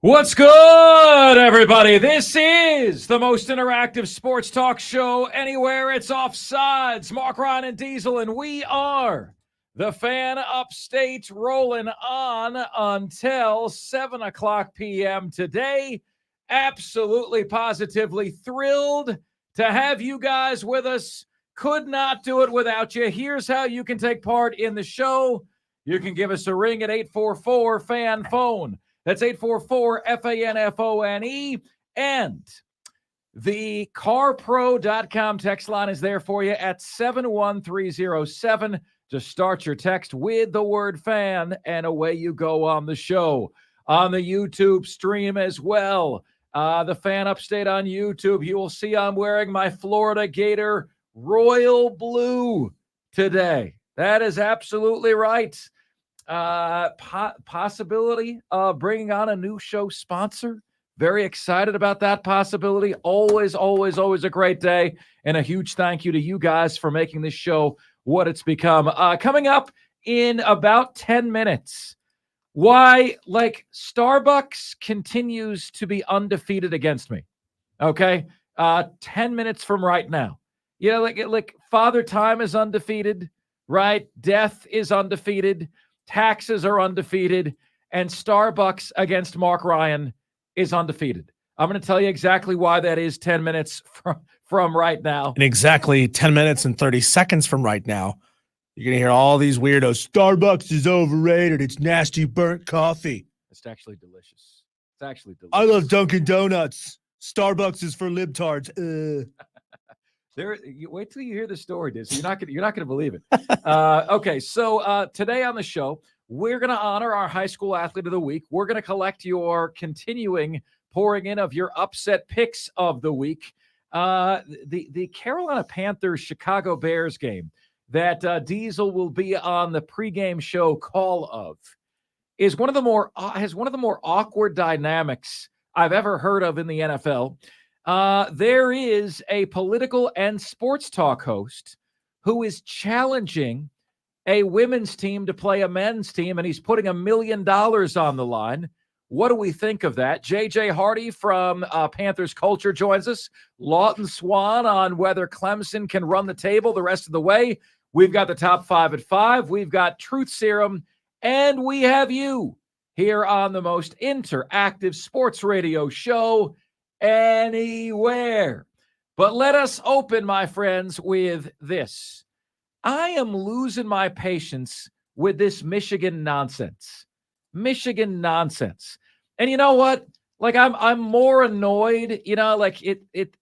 What's good, everybody? This is the most interactive sports talk show anywhere. It's Offsides. Marc Ryan and Diesel, and we are the Fan Upstate, rolling on until 7 o'clock p.m. today. Absolutely, positively thrilled to have you guys with us. Could not do it without you. Here's how you can take part in the show. You can give us a ring at 844-FAN-PHONE. That's 844-FANFONE. And the carpro.com text line is there for you at 71307 to start your text with the word fan, and away you go on the show. On the YouTube stream as well, the Fan Upstate on YouTube, you will see I'm wearing my Florida Gator royal blue today. That is absolutely right. Possibility of bringing on a new show sponsor. Very excited about that possibility. Always a great day, and a huge thank you to you guys for making this show what it's become. Coming up in about 10 minutes, why Starbucks continues to be undefeated against me. Okay, 10 minutes from right now. Like Father Time is undefeated, right? Death is undefeated. Taxes are undefeated, and Starbucks against Marc Ryan is undefeated. I'm going to tell you exactly why that is 10 minutes from right now. And exactly 10 minutes and 30 seconds from right now, you're going to hear all these weirdos. Starbucks is overrated. It's nasty burnt coffee. It's actually delicious. It's actually delicious. I love Dunkin' Donuts. Starbucks is for libtards. Wait till you hear the story, Disney. You're not gonna believe it. Okay, so today on the show, we're gonna honor our high school athlete of the week. We're gonna collect your continuing pouring in of your upset picks of the week. The Carolina Panthers Chicago Bears game that Diesel will be on the pregame show call of is one of the more awkward dynamics I've ever heard of in the NFL. There is a political and sports talk host who is challenging a women's team to play a men's team, and he's putting $1 million on the line. What do we think of that? JJ Hardy from Panthers Culture joins us. Lawton Swan on whether Clemson can run the table the rest of the way. We've got the top 5 at 5. We've got Truth Serum, and we have you here on the most interactive sports radio show anywhere. But let us open, my friends, with this. I am losing my patience with this Michigan nonsense. And you know what? I'm more annoyed,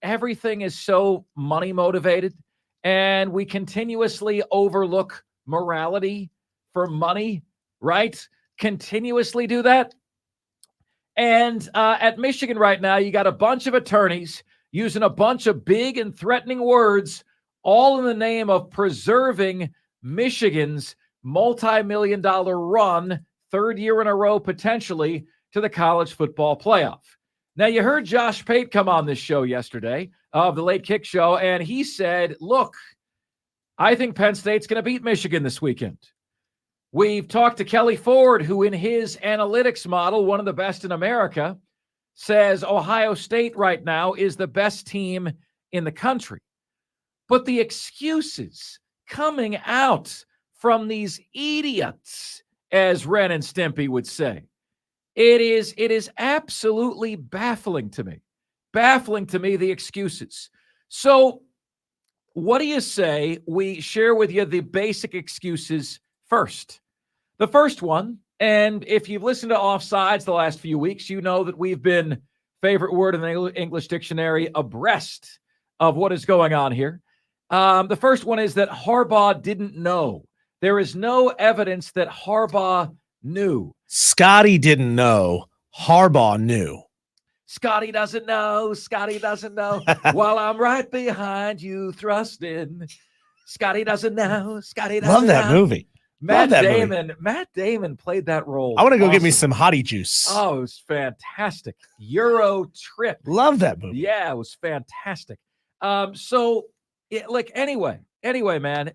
everything is so money motivated, and we continuously overlook morality for money, right? Continuously do that. And at Michigan right now, you got a bunch of attorneys using a bunch of big and threatening words, all in the name of preserving Michigan's multi-million-dollar run, third year in a row potentially, to the college football playoff. Now, you heard Josh Pate come on this show yesterday of the Late Kick Show, and he said, look, I think Penn State's going to beat Michigan this weekend. We've talked to Kelly Ford, who in his analytics model, one of the best in America, says Ohio State right now is the best team in the country. But the excuses coming out from these idiots, as Ren and Stimpy would say, it is absolutely baffling to me. The excuses. So what do you say we share with you the basic excuses first? The first one, and if you've listened to Offsides the last few weeks, you know that we've been, favorite word in the English dictionary, abreast of what is going on here. The first one is that Harbaugh didn't know. There is no evidence that Harbaugh knew. Scotty didn't know. Harbaugh knew. Scotty doesn't know. While I'm right behind you thrusting. Scotty doesn't know. Love that movie. Matt Damon played that role. I want to go get me some hottie juice. Oh, it was fantastic. Euro Trip. Love that movie. Yeah, it was fantastic. Anyway, man,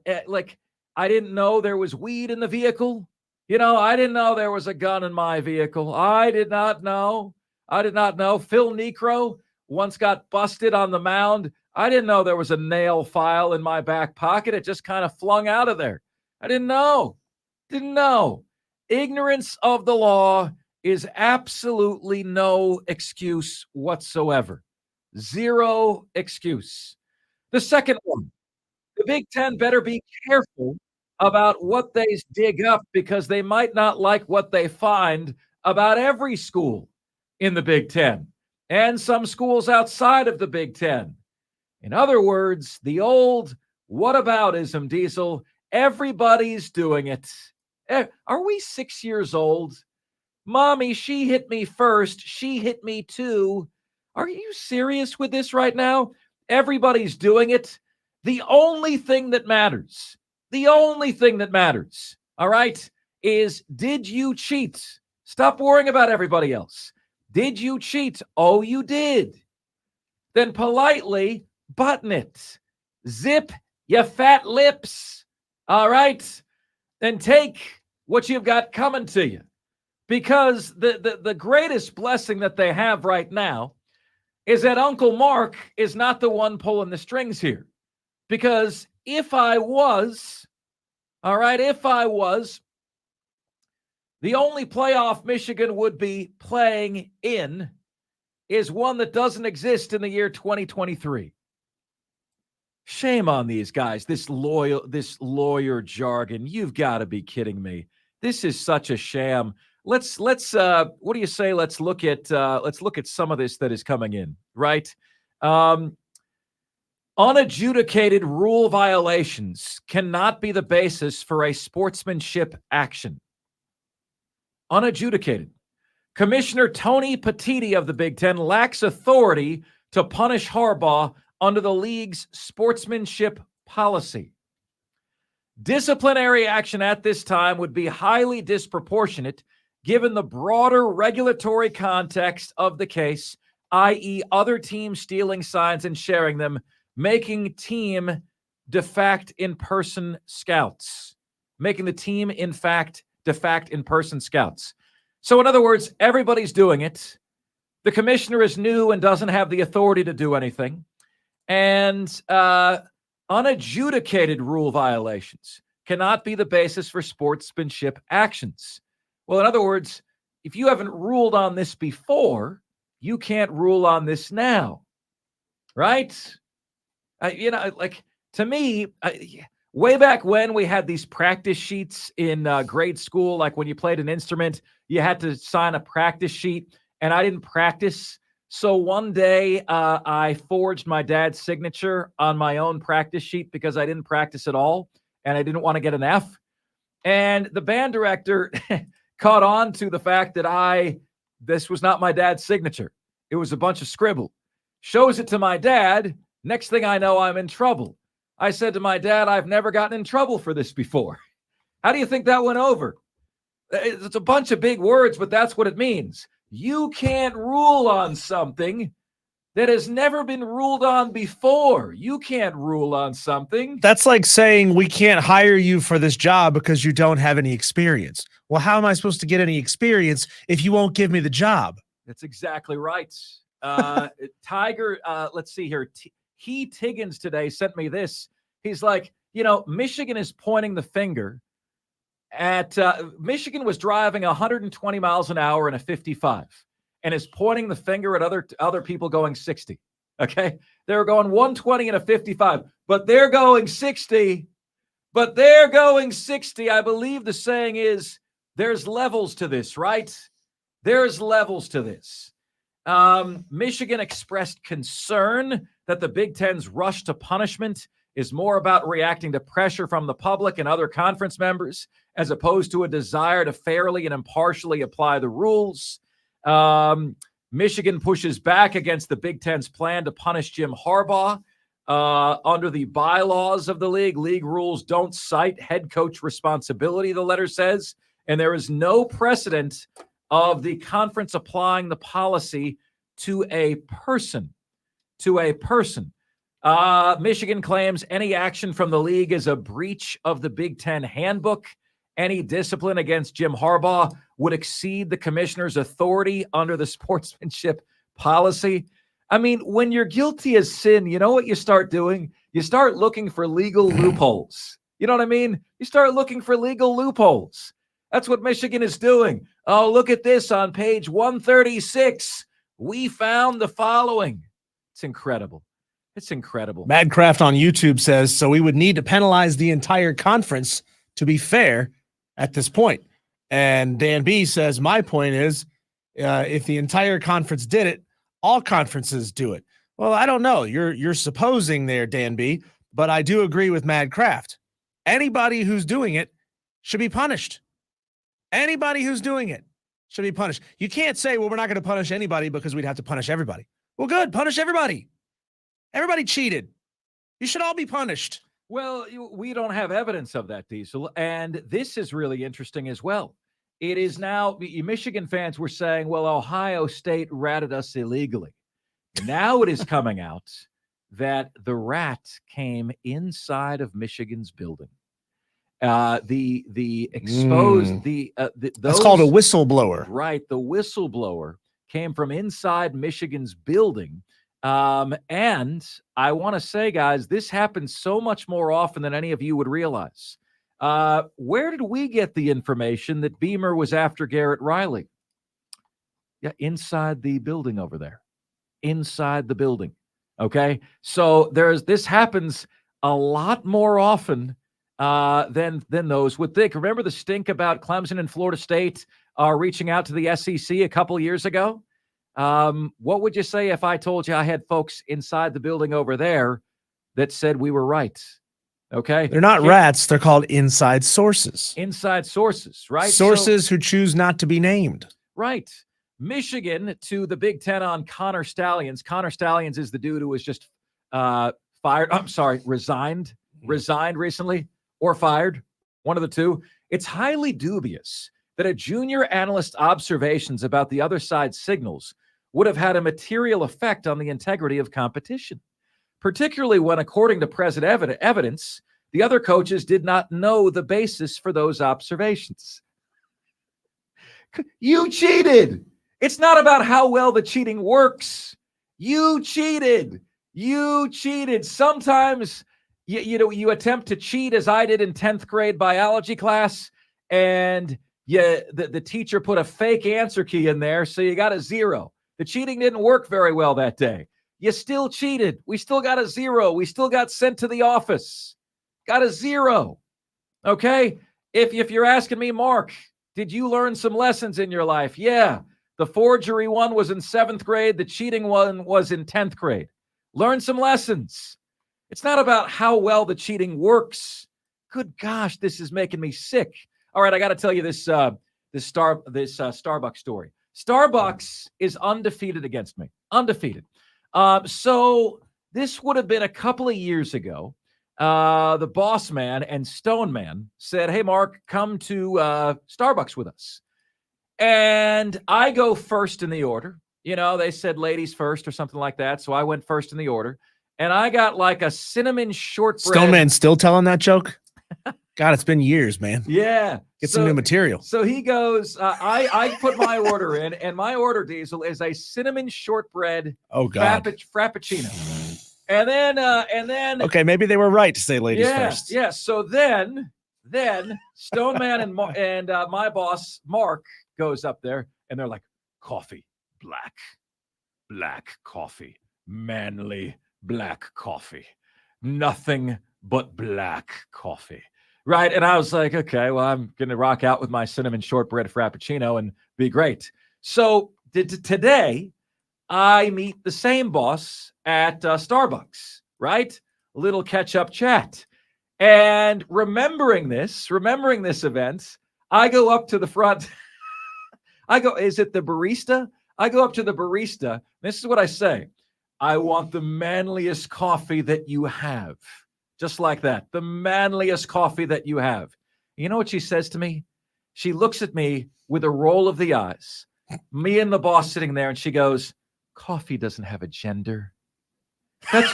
I didn't know there was weed in the vehicle. I didn't know there was a gun in my vehicle. I did not know. I did not know. Phil Niekro once got busted on the mound. I didn't know there was a nail file in my back pocket. It just kind of flung out of there. I didn't know. Didn't know. Ignorance of the law is absolutely no excuse whatsoever. Zero excuse. The second one, the Big Ten better be careful about what they dig up because they might not like what they find about every school in the Big Ten and some schools outside of the Big Ten. In other words, the old whataboutism, Diesel, everybody's doing it. Are we 6 years old? Mommy, she hit me first. She hit me too. Are you serious with this right now? Everybody's doing it. The only thing that matters, all right, is did you cheat? Stop worrying about everybody else. Did you cheat? Oh, you did. Then politely button it. Zip your fat lips. All right? Then take what you've got coming to you. Because the greatest blessing that they have right now is that Uncle Mark is not the one pulling the strings here. Because if I was, the only playoff Michigan would be playing in is one that doesn't exist in the year 2023. Shame on these guys, this lawyer jargon. You've got to be kidding me. This is such a sham. Let's what do you say? Let's look at some of this that is coming in, right? Unadjudicated rule violations cannot be the basis for a sportsmanship action. Unadjudicated. Commissioner Tony Petitti of the Big Ten lacks authority to punish Harbaugh under the league's sportsmanship policy. Disciplinary action at this time would be highly disproportionate given the broader regulatory context of the case, i.e. other teams stealing signs and sharing them, making team defact in-person scouts. Making the team, in fact, defact in-person scouts. So in other words, everybody's doing it. The commissioner is new and doesn't have the authority to do anything. And unadjudicated rule violations cannot be the basis for sportsmanship actions. Well, in other words, if you haven't ruled on this before, you can't rule on this now, right? To me, way back when we had these practice sheets in grade school, like when you played an instrument, you had to sign a practice sheet, and I didn't practice. So one day I forged my dad's signature on my own practice sheet because I didn't practice at all, and I didn't want to get an F. And the band director caught on to the fact that this was not my dad's signature. It was a bunch of scribble. Shows it to my dad. Next thing I know, I'm in trouble. I said to my dad, I've never gotten in trouble for this before. How do you think that went over? It's a bunch of big words, but that's what it means. You can't rule on something that has never been ruled on before. You can't rule on something. That's like saying we can't hire you for this job because you don't have any experience. Well, how am I supposed to get any experience if you won't give me the job? That's exactly right. Tiger, let's see here. Heath Higgins today sent me this. He's like, Michigan is pointing the finger at Michigan was driving 120 miles an hour in a 55 and is pointing the finger at other people going 60. Okay. They were going 120 in a 55, but they're going 60. I believe the saying is there's levels to this, right? There's levels to this. Michigan expressed concern that the Big Ten's rush to punishment is more about reacting to pressure from the public and other conference members as opposed to a desire to fairly and impartially apply the rules. Michigan pushes back against the Big Ten's plan to punish Jim Harbaugh under the bylaws of the league. League rules don't cite head coach responsibility, the letter says, and there is no precedent of the conference applying the policy to a person. Michigan claims any action from the league is a breach of the Big Ten handbook any discipline against Jim Harbaugh would exceed the commissioner's authority under the sportsmanship policy. I mean, when you're guilty as sin, you know what you start doing? You start looking for legal loopholes. You know what I mean? You start looking for legal loopholes. That's what Michigan is doing. Oh, look at this on page 136. We found the following. It's incredible. It's incredible. Madcraft on YouTube says, so we would need to penalize the entire conference to be fair at this point. And Dan B says, my point is, if the entire conference did it, all conferences do it. Well, I don't know. You're supposing there, Dan B, but I do agree with Madcraft. Anybody who's doing it should be punished. Anybody who's doing it should be punished. You can't say, well, we're not going to punish anybody because we'd have to punish everybody. Well, good. Punish everybody. Everybody cheated. You should all be punished. Well, we don't have evidence of that, Diesel. And this is really interesting as well. It is now, Michigan fans were saying, well, Ohio State ratted us illegally. Now it is coming out that the rat came inside of Michigan's building. The exposed, that's called a whistleblower. Right. The whistleblower came from inside Michigan's building. And I want to say, guys, this happens so much more often than any of you would realize. Where did we get the information that Beamer was after Garrett Riley? Yeah, inside the building over there. Inside the building. Okay. So this happens a lot more often than those would think. Remember the stink about Clemson and Florida State reaching out to the SEC a couple years ago? What would you say if I told you I had folks inside the building over there that said we were right? Okay. They're not rats. They're called inside sources. Inside sources, right? Sources who choose not to be named. Right. Michigan to the Big Ten on Connor Stalions. Connor Stalions is the dude who was just resigned recently or fired. One of the two. It's highly dubious that a junior analyst's observations about the other side's signals would have had a material effect on the integrity of competition, particularly when, according to present evidence, the other coaches did not know the basis for those observations. You cheated. It's not about how well the cheating works. You cheated. You cheated. Sometimes you attempt to cheat, as I did in 10th grade biology class, and the teacher put a fake answer key in there, so you got a 0. The cheating didn't work very well that day. You still cheated. We still got a 0. We still got sent to the office. Got a 0. Okay? If you're asking me, Mark, did you learn some lessons in your life? Yeah. The forgery one was in 7th grade. The cheating one was in 10th grade. Learn some lessons. It's not about how well the cheating works. Good gosh, this is making me sick. All right, I got to tell you this Starbucks story. Starbucks is undefeated against me. Undefeated. So this would have been a couple of years ago. The boss man and Stone Man said, hey, Mark, come to Starbucks with us. And I go first in the order. You know, they said ladies first or something like that. So I went first in the order. And I got like a cinnamon shortbread. Stone Man still telling that joke? God, it's been years, man. Yeah. Get some new material. So he goes, I put my order in, and my order, Diesel, is a cinnamon shortbread frappuccino. And then okay, maybe they were right to say ladies first. Yeah. So then Stone Man and my boss Mark goes up there, and they're like, coffee, black coffee, manly black coffee, nothing but black coffee. Right. And I was like, okay, well, I'm going to rock out with my cinnamon shortbread frappuccino and be great. So today I meet the same boss at Starbucks, right? A little catch-up chat. And remembering this event, I go up to the front. Is it the barista? I go up to the barista. This is what I say. I want the manliest coffee that you have. Just like that. The manliest coffee that you have. You know what she says to me? She looks at me with a roll of the eyes. Me and the boss sitting there, and she goes, coffee doesn't have a gender. That's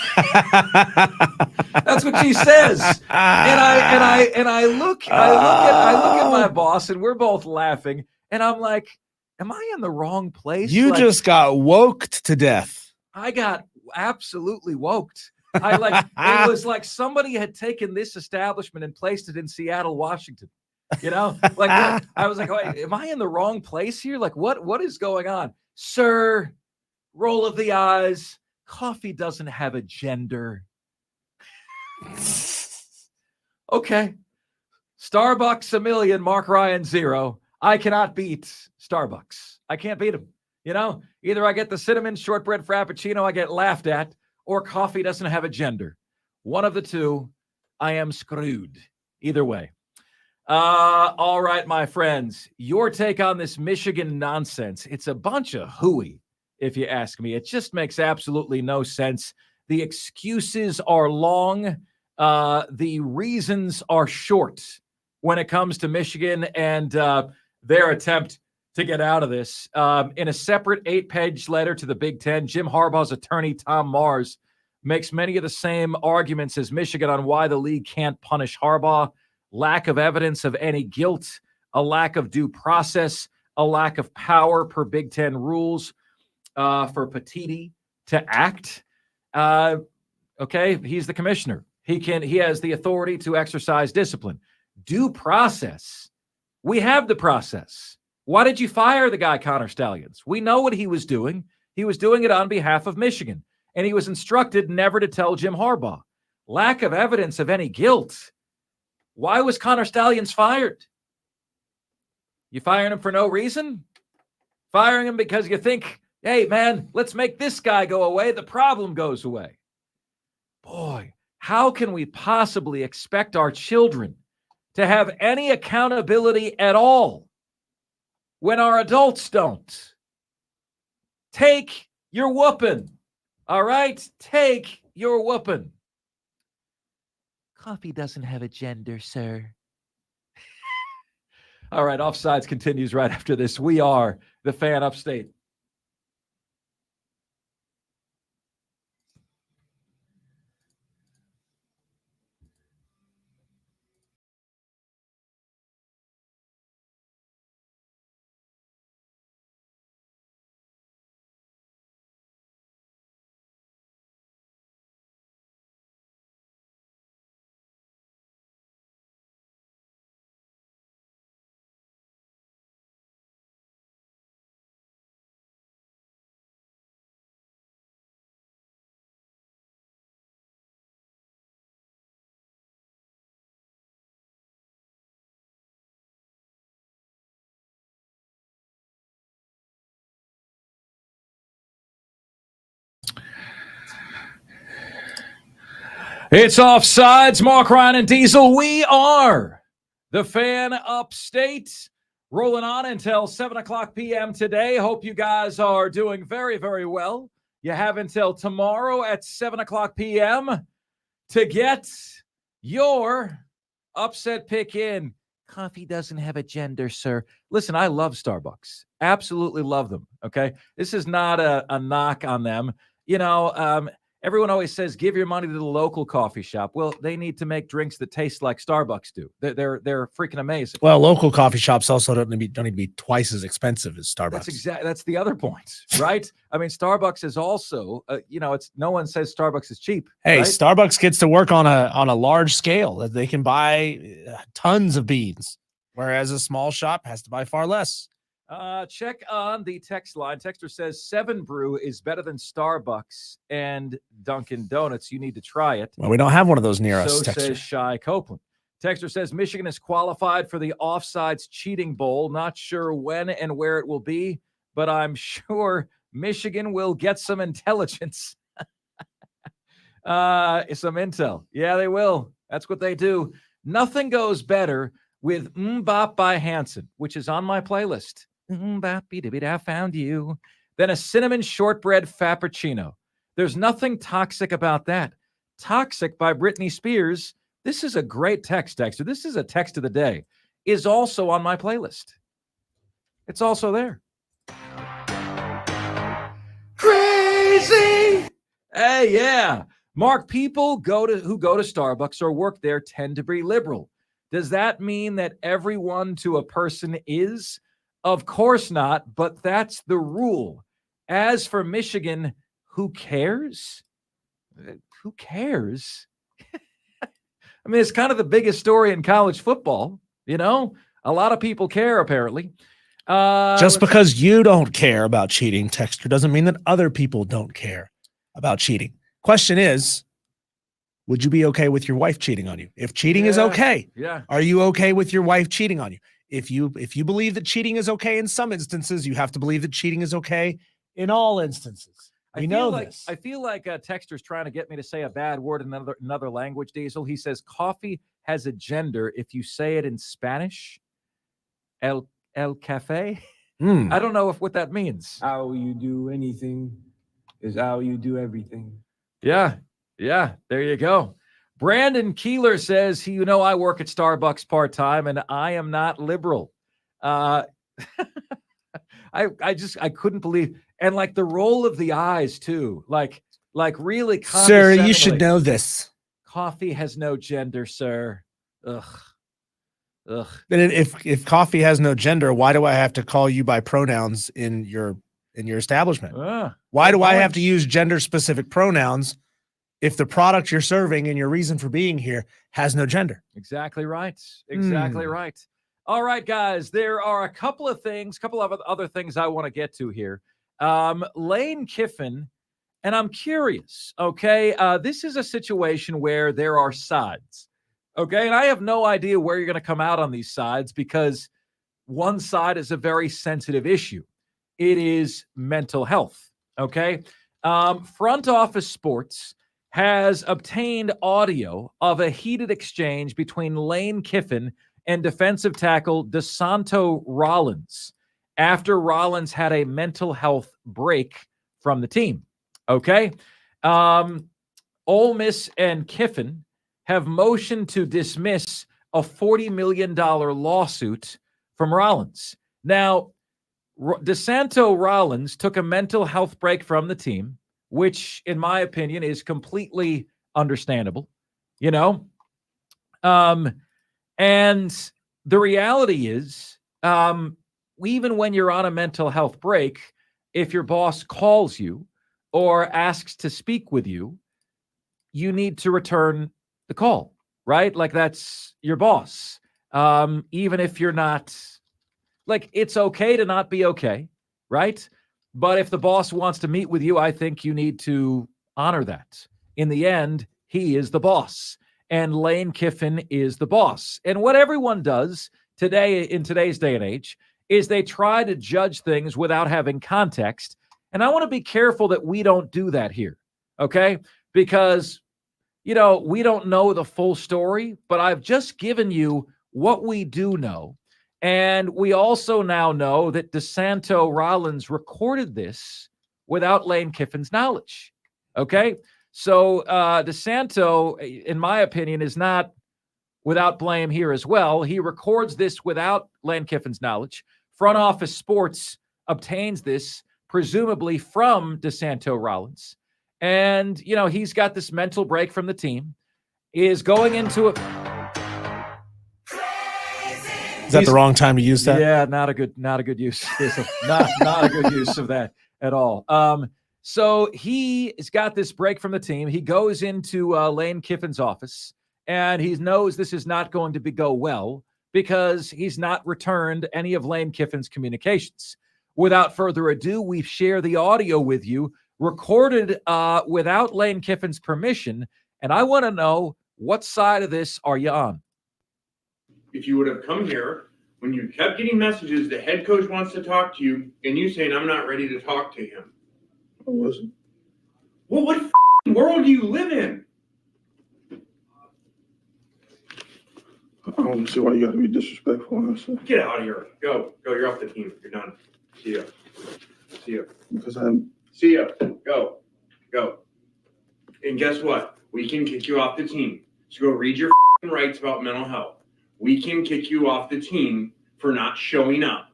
what she says. And I look at my boss, and we're both laughing, and I'm like, am I in the wrong place? You like, just got woked to death. I got absolutely woked. It was like somebody had taken this establishment and placed it in Seattle, Washington. I was like, wait, am I in the wrong place here? Like, what is going on? Sir, roll of the eyes. Coffee doesn't have a gender. Okay. Starbucks a million, Marc Ryan 0. I cannot beat Starbucks. I can't beat them. Either I get the cinnamon shortbread frappuccino, I get laughed at, or coffee doesn't have a gender. One of the two, I am screwed. Either way. All right, my friends, your take on this Michigan nonsense. It's a bunch of hooey, if you ask me. It just makes absolutely no sense. The excuses are long. The reasons are short when it comes to Michigan and their attempt to get out of this. In a separate 8-page letter to the Big Ten, Jim Harbaugh's attorney, Tom Mars, makes many of the same arguments as Michigan on why the league can't punish Harbaugh. Lack of evidence of any guilt, a lack of due process, a lack of power per Big Ten rules for Petitti to act. Okay, he's the commissioner. He has the authority to exercise discipline. Due process. We have the process. Why did you fire the guy, Connor Stallions? We know what he was doing. He was doing it on behalf of Michigan, and he was instructed never to tell Jim Harbaugh. Lack of evidence of any guilt. Why was Connor Stallions fired? You firing him for no reason? Firing him because you think, hey, man, let's make this guy go away. The problem goes away. Boy, how can we possibly expect our children to have any accountability at all when our adults don't? Take your whooping. All right? Take your whooping. Coffee doesn't have a gender, sir. All right, Offsides continues right after this. We are the Fan Upstate. It's Offsides, Marc Ryan and Diesel. We are the Fan Upstate, rolling on until 7 o'clock p.m. today. Hope you guys are doing very, very well. You have until tomorrow at 7 o'clock p.m. to get your upset pick in. Coffee doesn't have a gender, sir. Listen, I love Starbucks. Absolutely love them, okay? This is not a knock on them. Everyone always says, give your money to the local coffee shop. Well, they need to make drinks that taste like Starbucks do. They're freaking amazing. Well, local coffee shops also don't need to be twice as expensive as Starbucks. That's the other point, right? I mean, Starbucks is also, it's no one says Starbucks is cheap. Hey, right? Starbucks gets to work on a large scale that they can buy tons of beans, whereas a small shop has to buy far less. Check on the text line. Texter says 7 Brew is better than Starbucks and Dunkin' Donuts. You need to try it. Well, we don't have one of those near us. So says Shai Copeland. Texter says Michigan is qualified for the Offsides Cheating Bowl. Not sure when and where it will be, but I'm sure Michigan will get some intelligence. Some intel. Yeah, they will. That's what they do. Nothing goes better with Mbop by Hanson, which is on my playlist. I found you. Then a cinnamon shortbread frappuccino. There's nothing toxic about that. Toxic by Britney Spears. This is a great text, Texter. This is a text of the day. Is also on my playlist. It's also there. Crazy Hey, yeah. Mark, people who go to Starbucks or work there tend to be liberal. Does that mean that everyone to a person is? Of course not, but that's the rule. As for Michigan, who cares? Who cares? I mean, it's kind of the biggest story in college football. A lot of people care, apparently. Just because you don't care about cheating, Texter, doesn't mean that other people don't care about cheating. Question is, would you be okay with your wife cheating on you? If cheating is okay, are you okay with your wife cheating on you? If you believe that cheating is okay in some instances, you have to believe that cheating is okay in all instances. I know this. I feel like Texter's trying to get me to say a bad word in another language, Diesel. He says coffee has a gender if you say it in Spanish. El café? I don't know what that means. How you do anything is how you do everything. Yeah, there you go. Brandon Keeler says, I work at Starbucks part-time and I am not liberal. I couldn't believe, and like the roll of the eyes too, like really. Sir, you should know this. Coffee has no gender, sir. Ugh. Then if coffee has no gender, why do I have to call you by pronouns in your establishment? Why do I have to use gender specific pronouns if the product you're serving and your reason for being here has no gender? Exactly right. Right. All right, guys, there are a couple of other things I want to get to here. Lane Kiffin, and I'm curious, okay? This is a situation where there are sides, okay? And I have no idea where you're going to come out on these sides because one side is a very sensitive issue. It is mental health, okay? Front Office Sports has obtained audio of a heated exchange between Lane Kiffin and defensive tackle DeSanto Rollins after Rollins had a mental health break from the team. Okay. Ole Miss and Kiffin have motioned to dismiss a $40 million lawsuit from Rollins. Now, DeSanto Rollins took a mental health break from the team, which in my opinion is completely understandable, and the reality is, even when you're on a mental health break, if your boss calls you or asks to speak with you, you need to return the call, right? Like that's your boss. Even if you're not, like, it's okay to not be okay, right? But if the boss wants to meet with you, I think you need to honor that. In the end, he is the boss. And Lane Kiffin is the boss. And what everyone does today, in today's day and age, is they try to judge things without having context. And I want to be careful that we don't do that here, okay? Because, we don't know the full story, but I've just given you what we do know. And we also now know that DeSanto Rollins recorded this without Lane Kiffin's knowledge, okay? So DeSanto, in my opinion, is not without blame here as well. He records this without Lane Kiffin's knowledge. Front Office Sports obtains this, presumably from DeSanto Rollins. And, he's got this mental break from the team, is going into it. Is that the wrong time to use that? Yeah, not a good use. not a good use of that at all. So he has got this break from the team. He goes into Lane Kiffin's office, and he knows this is not going to go well because he's not returned any of Lane Kiffin's communications. Without further ado, we share the audio with you, recorded without Lane Kiffin's permission, and I want to know, what side of this are you on? If you would have come here when you kept getting messages, the head coach wants to talk to you, and you saying, I'm not ready to talk to him. I wasn't. Well, what world do you live in? I don't see why you gotta be disrespectful. Get out of here. Go. You're off the team. You're done. See ya. Because I'm. See ya. Go. And guess what? We can kick you off the team. So go read your rights about mental health. We can kick you off the team for not showing up.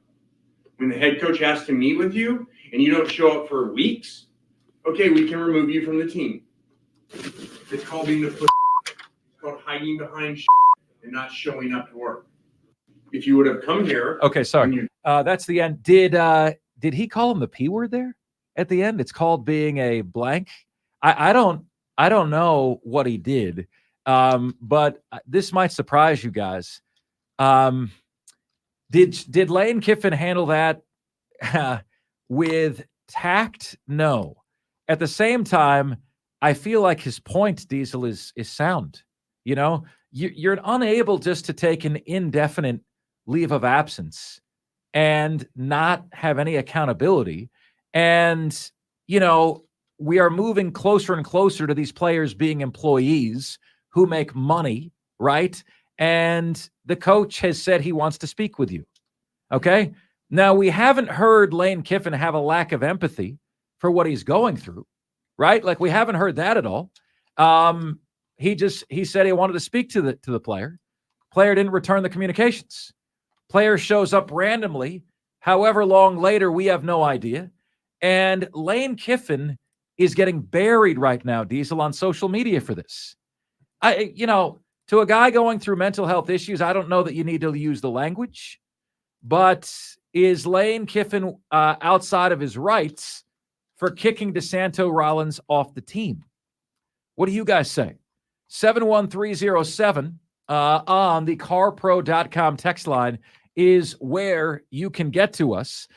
When the head coach has to meet with you and you don't show up for weeks, okay, we can remove you from the team. It's called being the pussy. It's called hiding behind and not showing up to work. If you would have come here. Okay, sorry. That's the end. Did he call him the P word there at the end? It's called being a blank. I don't know what he did, but this might surprise you guys. Did Lane Kiffin handle that with tact? No. At the same time, I feel like his point, Diesel, is sound. You know, you're unable just to take an indefinite leave of absence and not have any accountability. And, you know, we are moving closer and closer to these players being employees who make money, right? And the coach has said he wants to speak with you. Okay? Now, we haven't heard Lane Kiffin have a lack of empathy for what he's going through, right? Like, we haven't heard that at all. He said he wanted to speak to the player. Player didn't return the communications. Player shows up randomly, however long later, we have no idea. And Lane Kiffin is getting buried right now, Diesel, on social media for this. To a guy going through mental health issues, I don't know that you need to use the language, but is Lane Kiffin outside of his rights for kicking DeSanto Rollins off the team? What do you guys say? 71307 on the carpro.com text line is where you can get to us.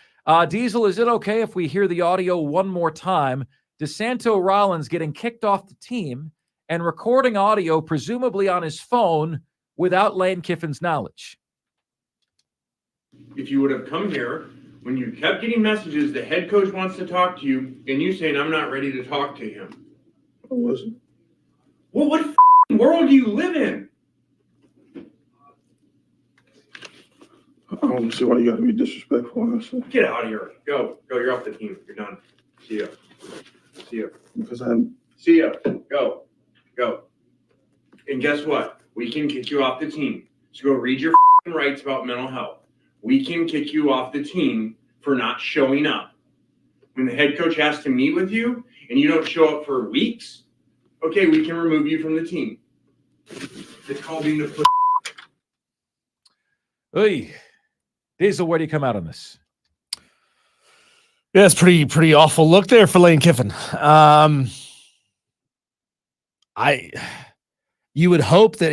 Diesel, is it okay if we hear the audio one more time? DeSanto Rollins getting kicked off the team and recording audio, presumably on his phone, without Lane Kiffin's knowledge. If you would have come here, when you kept getting messages, the head coach wants to talk to you, and you saying, I'm not ready to talk to him. I wasn't. Well, what world do you live in? I don't see why you got to be disrespectful, honestly. Get out of here. Go. You're off the team. You're done. See ya. Because I'm. See ya. Go. And guess what? We can kick you off the team. So go read your rights about mental health. We can kick you off the team for not showing up. When the head coach has to meet with you and you don't show up for weeks, okay, we can remove you from the team. It's called being the pussy. Hey, Diesel, where do you come out on this? Yeah, it's pretty awful look there for Lane Kiffin. You would hope that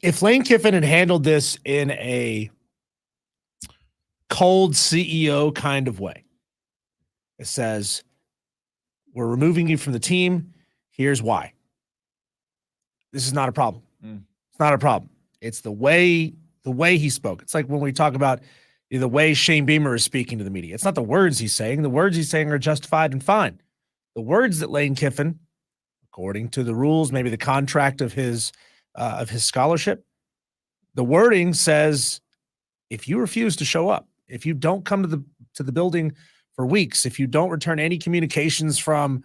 if Lane Kiffin had handled this in a cold CEO kind of way, it says, we're removing you from the team. Here's why. This is not a problem. It's not a problem. It's the way he spoke. It's like when we talk about the way Shane Beamer is speaking to the media. It's not the words he's saying. The words he's saying are justified and fine. The words that Lane Kiffin, according to the rules, maybe the contract of his scholarship, the wording says, if you refuse to show up, if you don't come to the building for weeks, if you don't return any communications from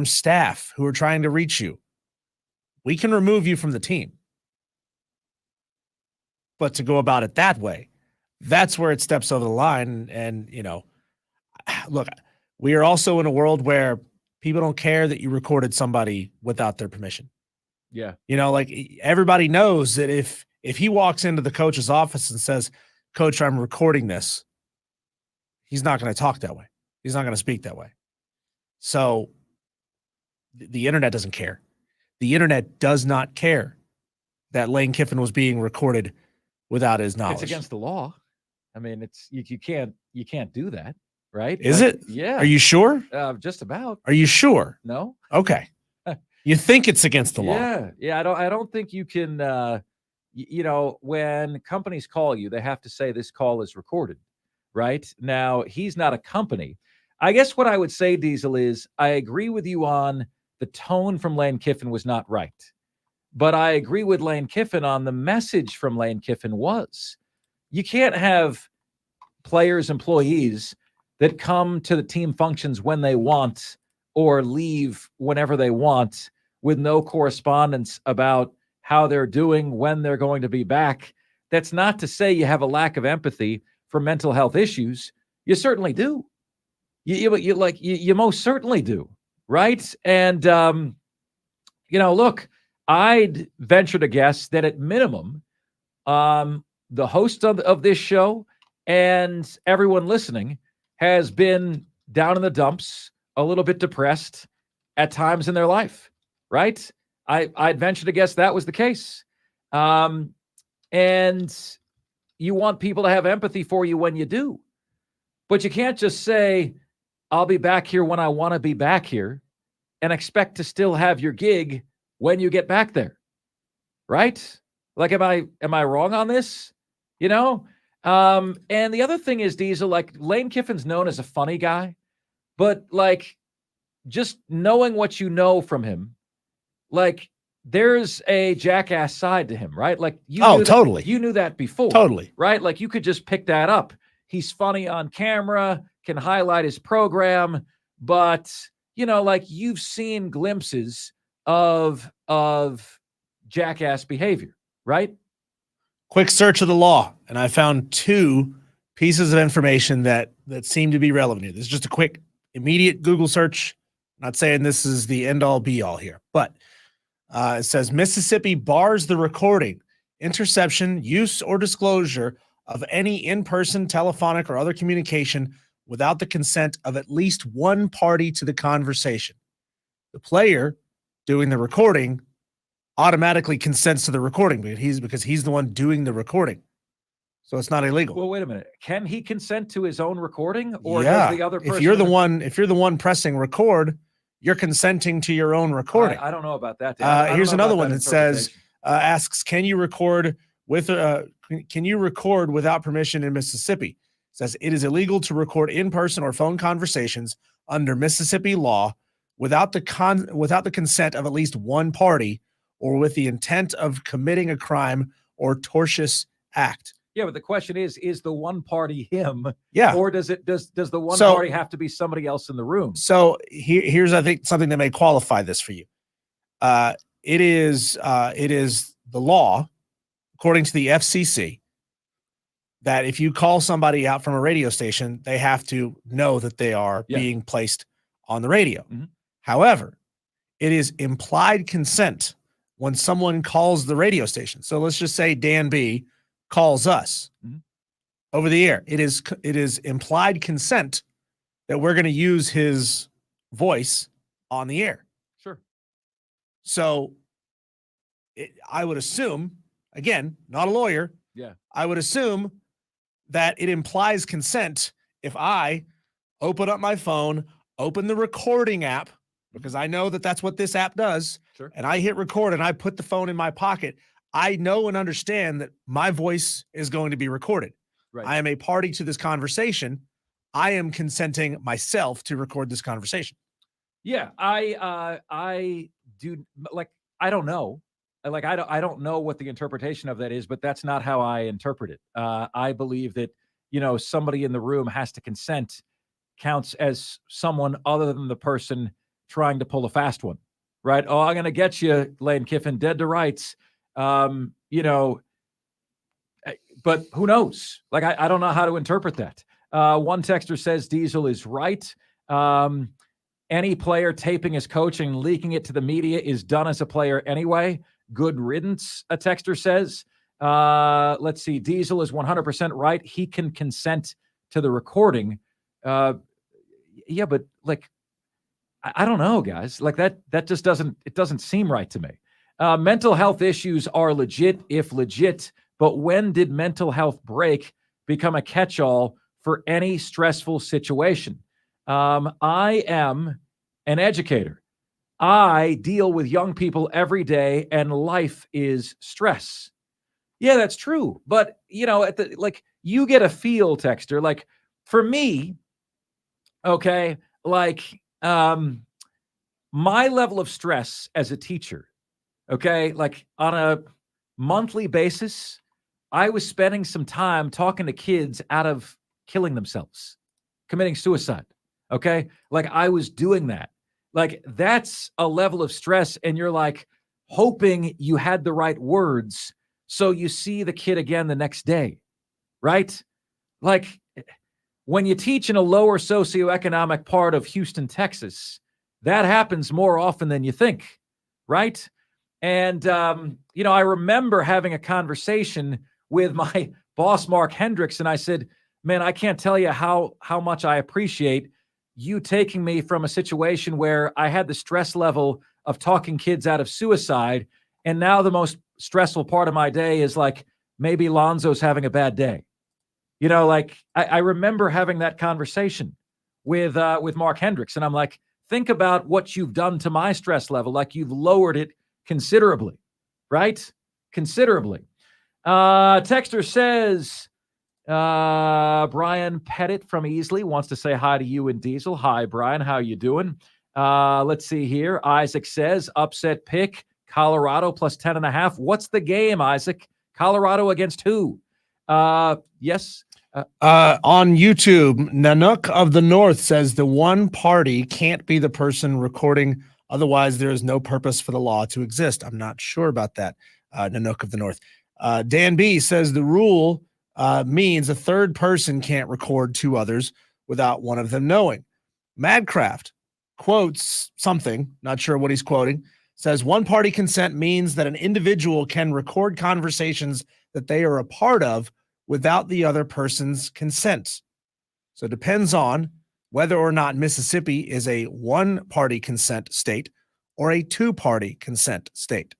staff who are trying to reach you, we can remove you from the team. But to go about it that way, that's where it steps over the line. And look, we are also in a world where people don't care that you recorded somebody without their permission. Yeah. Like everybody knows that if he walks into the coach's office and says, Coach, I'm recording this, he's not going to talk that way. He's not going to speak that way. So the internet doesn't care. The internet does not care that Lane Kiffin was being recorded without his knowledge. It's against the law. I mean, it's you can't do that, right? Is it? Yeah. Are you sure? Just about. Are you sure? No. Okay. You think it's against the law? Yeah. I don't think you can. When companies call you, they have to say this call is recorded, right? Now he's not a company. I guess what I would say, Diesel, is I agree with you on the tone from Lane Kiffin was not right. But I agree with Lane Kiffin on the message from Lane Kiffin was you can't have players, employees that come to the team functions when they want or leave whenever they want with no correspondence about how they're doing, when they're going to be back. That's not to say you have a lack of empathy for mental health issues. You certainly do. You most certainly do. right? And look, I'd venture to guess that at minimum, the host of this show and everyone listening has been down in the dumps, a little bit depressed at times in their life, right? I'd venture to guess that was the case. And you want people to have empathy for you when you do. But you can't just say, I'll be back here when I want to be back here and expect to still have your gig when you get back there. Right? Like, am I wrong on this? And the other thing is, Diesel, like, Lane Kiffin's known as a funny guy, but like, just knowing what you know from him, like, there's a jackass side to him, right? Like, totally. You knew that before. Totally. Right? Like, you could just pick that up. He's funny on camera, can highlight his program, but like, you've seen glimpses of jackass behavior, right? Quick search of the law, and I found 2 pieces of information that seem to be relevant here. This is just a quick, immediate Google search. Not saying this is the end-all, be-all here, but it says Mississippi bars the recording, interception, use, or disclosure of any in-person, telephonic, or other communication without the consent of at least one party to the conversation. The player doing the recording automatically consents to the recording because he's the one doing the recording. So it's not illegal. Well, wait a minute. Can he consent to his own recording, or does the other person? If you're the one pressing record, you're consenting to your own recording. I don't know about that. Here's another one that says, asks, can you record without permission in Mississippi? It says it is illegal to record in-person or phone conversations under Mississippi law without the consent of at least one party or with the intent of committing a crime or tortious act. Yeah, but the question is the one party him? Yeah. Or does the one party have to be somebody else in the room? So here's, I think, something that may qualify this for you. It is the law, according to the FCC, that if you call somebody out from a radio station, they have to know that they are being placed on the radio. Mm-hmm. However, it is implied consent when someone calls the radio station. So let's just say Dan B calls us over the air. It is implied consent that we're going to use his voice on the air. Sure. So I would assume, again, not a lawyer. Yeah. I would assume that it implies consent if I open up my phone, open the recording app, because I know that that's what this app does. Sure. And I hit record and I put the phone in my pocket. I know and understand that my voice is going to be recorded. Right. I am a party to this conversation. I am consenting myself to record this conversation. Yeah, I do. Like, I don't know. Like, I don't know what the interpretation of that is, but that's not how I interpret it. I believe that, somebody in the room has to consent counts as someone other than the person trying to pull a fast one, right? Oh, I'm going to get you, Lane Kiffin, dead to rights. But who knows? Like, I don't know how to interpret that. One texter says Diesel is right. Any player taping his coach and leaking it to the media is done as a player anyway. Good riddance, a texter says. Let's see. Diesel is 100% right. He can consent to the recording. Yeah, but like, I don't know, guys. Like, that just doesn't seem right to me. Mental health issues are legit, if legit, but when did mental health break become a catch-all for any stressful situation? I am an educator. I deal with young people every day, and life is stress. Yeah, that's true. But, you get a feel, texter. Like, for me, okay, like, my level of stress as a teacher, okay, like on a monthly basis, I was spending some time talking to kids out of killing themselves, committing suicide. Okay. Like, I was doing that. Like, that's a level of stress. And you're like hoping you had the right words so you see the kid again the next day. Right? Like, when you teach in a lower socioeconomic part of Houston, Texas, That happens more often than you think, right? And, I remember having a conversation with my boss, Mark Hendricks, and I said, man, I can't tell you how much I appreciate you taking me from a situation where I had the stress level of talking kids out of suicide, and now the most stressful part of my day is like, maybe Lonzo's having a bad day. I remember having that conversation with Mark Hendricks, and I'm like, think about what you've done to my stress level. Like, you've lowered it considerably, right? Considerably. Texter says, Brian Pettit from Easley wants to say hi to you and Diesel. Hi, Brian. How you doing? Let's see here. Isaac says, upset pick, Colorado plus 10.5. What's the game, Isaac? Colorado against who? Yes. On YouTube, Nanook of the North says the one party can't be the person recording. Otherwise, there is no purpose for the law to exist. I'm not sure about that, Nanook of the North. Dan B says the rule means a third person can't record two others without one of them knowing. Madcraft quotes something, not sure what he's quoting, says one party consent means that an individual can record conversations that they are a part of without the other person's consent. So it depends on whether or not Mississippi is a one-party consent state or a two-party consent state.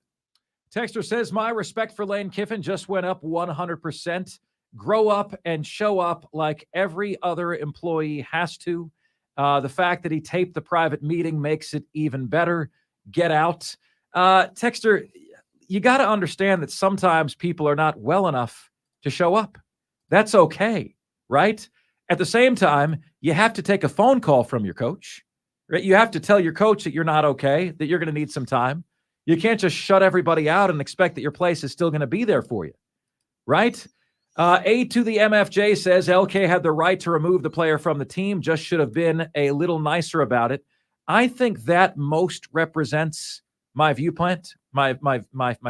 Texter says, my respect for Lane Kiffin just went up 100%. Grow up and show up like every other employee has to. The fact that he taped the private meeting makes it even better. Get out. Texter, you got to understand that sometimes people are not well enough to show up. That's okay, right? At the same time, you have to take a phone call from your coach, right? You have to tell your coach that you're not okay, that you're going to need some time. You can't just shut everybody out and expect that your place is still going to be there for you, right? A to the MFJ says LK had the right to remove the player from the team, just should have been a little nicer about it. I think that most represents my viewpoint, my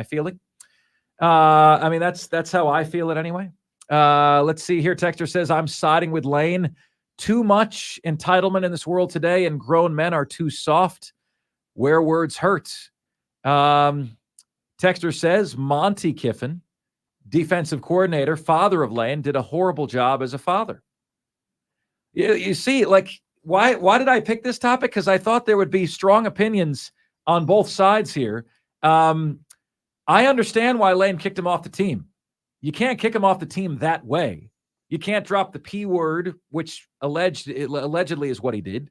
feeling. I mean, that's how I feel it anyway. Let's see here. Texter says, I'm siding with Lane. Too much entitlement in this world today, and grown men are too soft. Where words hurt. Texter says, Monty Kiffin, defensive coordinator, father of Lane, did a horrible job as a father. You see, like, why did I pick this topic? Because I thought there would be strong opinions on both sides here. I understand why Lane kicked him off the team. You can't kick him off the team that way. You can't drop the P word, which allegedly is what he did.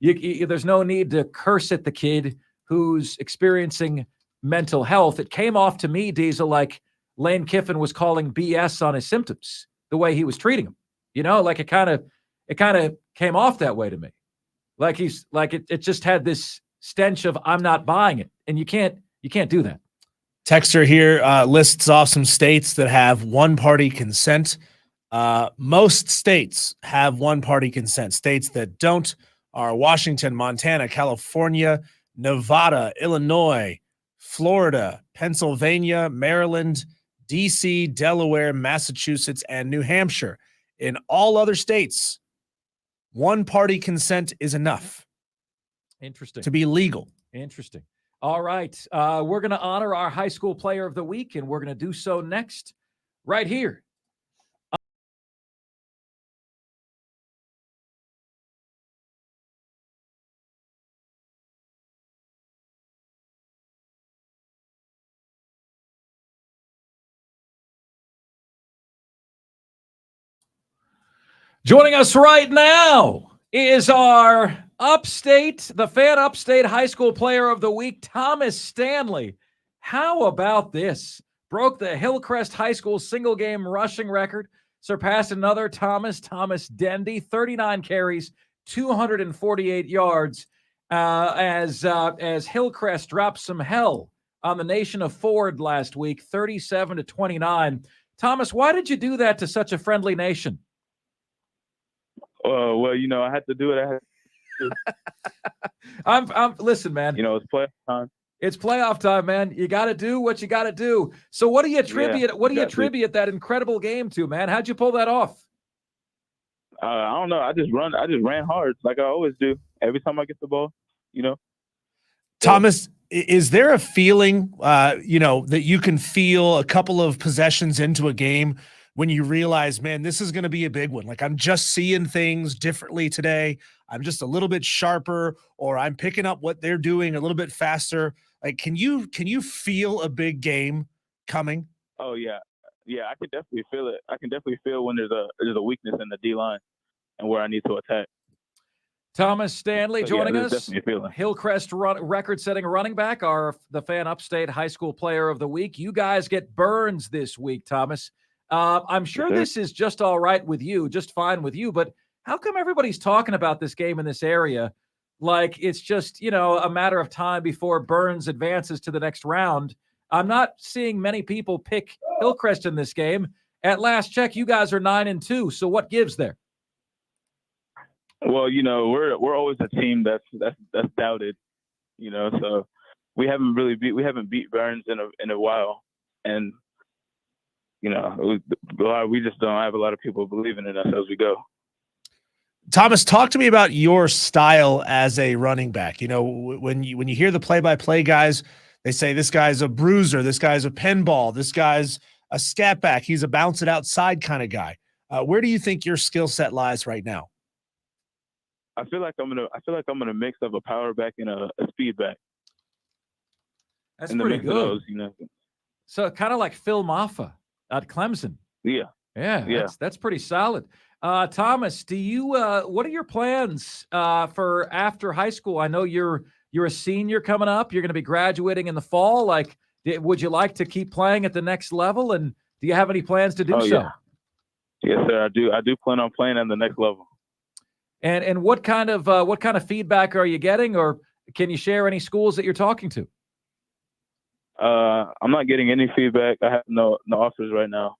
There's no need to curse at the kid who's experiencing mental health. It came off to me, Diesel, like Lane Kiffin was calling BS on his symptoms, the way he was treating him. Like it kind of came off that way to me. Like it just had this stench of I'm not buying it. And you can't do that. Texter here lists off some states that have one-party consent. Most states have one-party consent. States that don't are Washington, Montana, California, Nevada, Illinois, Florida, Pennsylvania, Maryland, D.C., Delaware, Massachusetts, and New Hampshire. In all other states, one-party consent is enough. Interesting. To be legal. Interesting. All right. We're going to honor our high school player of the week, and we're going to do so next right here. Joining us right now is our the Fan Upstate High School Player of the Week, Thomas Stanley. How about this? Broke the Hillcrest High School single game rushing record, surpassed another Thomas Dendy, 39 carries, 248 yards, as Hillcrest dropped some hell on the nation of Ford last week, 37-29. Thomas, why did you do that to such a friendly nation? Well, I had to do it. Listen, man. It's playoff time. It's playoff time, man. You got to do what you got to do. So what do you attribute? Yeah, what do you attribute that incredible game to, man? How'd you pull that off? I don't know. I just ran hard like I always do every time I get the ball. you know. Thomas, is there a feeling, that you can feel a couple of possessions into a game when you realize, man, this is going to be a big one? Like, I'm just seeing things differently today. I'm just a little bit sharper, or I'm picking up what they're doing a little bit faster. Like, can you feel a big game coming? Oh yeah, I can definitely feel it. I can definitely feel when there's a weakness in the D line and where I need to attack. Thomas Stanley So, joining there's us. definitely a feeling. Hillcrest record-setting running back, the Fan Upstate High School Player of the Week. You guys get Burns this week, Thomas. I'm sure Yes, sir. this is just all right with you, just fine with you, but how come everybody's talking about this game in this area like it's just, a matter of time before Burns advances to the next round? I'm not seeing many people pick Hillcrest in this game. At last check, you guys are 9-2, so what gives there? Well, we're always a team that's doubted, so we haven't beat Burns in a while, and we just don't have a lot of people believing in us as we go. Thomas, talk to me about your style as a running back. When you hear the play-by-play guys, they say this guy's a bruiser, this guy's a pinball, this guy's a scat back, he's a bounce it outside kind of guy. Where do you think your skill set lies right now? I feel like I'm gonna mix up a power back and a speed back. That's in the pretty mix of good. those, So kind of like Phil Maffa at Clemson. Yeah. Yeah. That's pretty solid. Thomas, do you what are your plans for after high school? I know you're a senior coming up. You're going to be graduating in the fall. Like, would you like to keep playing at the next level? And do you have any plans to do so? Yeah. Yes, sir. I do plan on playing at the next level. And what kind of feedback are you getting, or can you share any schools that you're talking to? I'm not getting any feedback. I have no offers right now,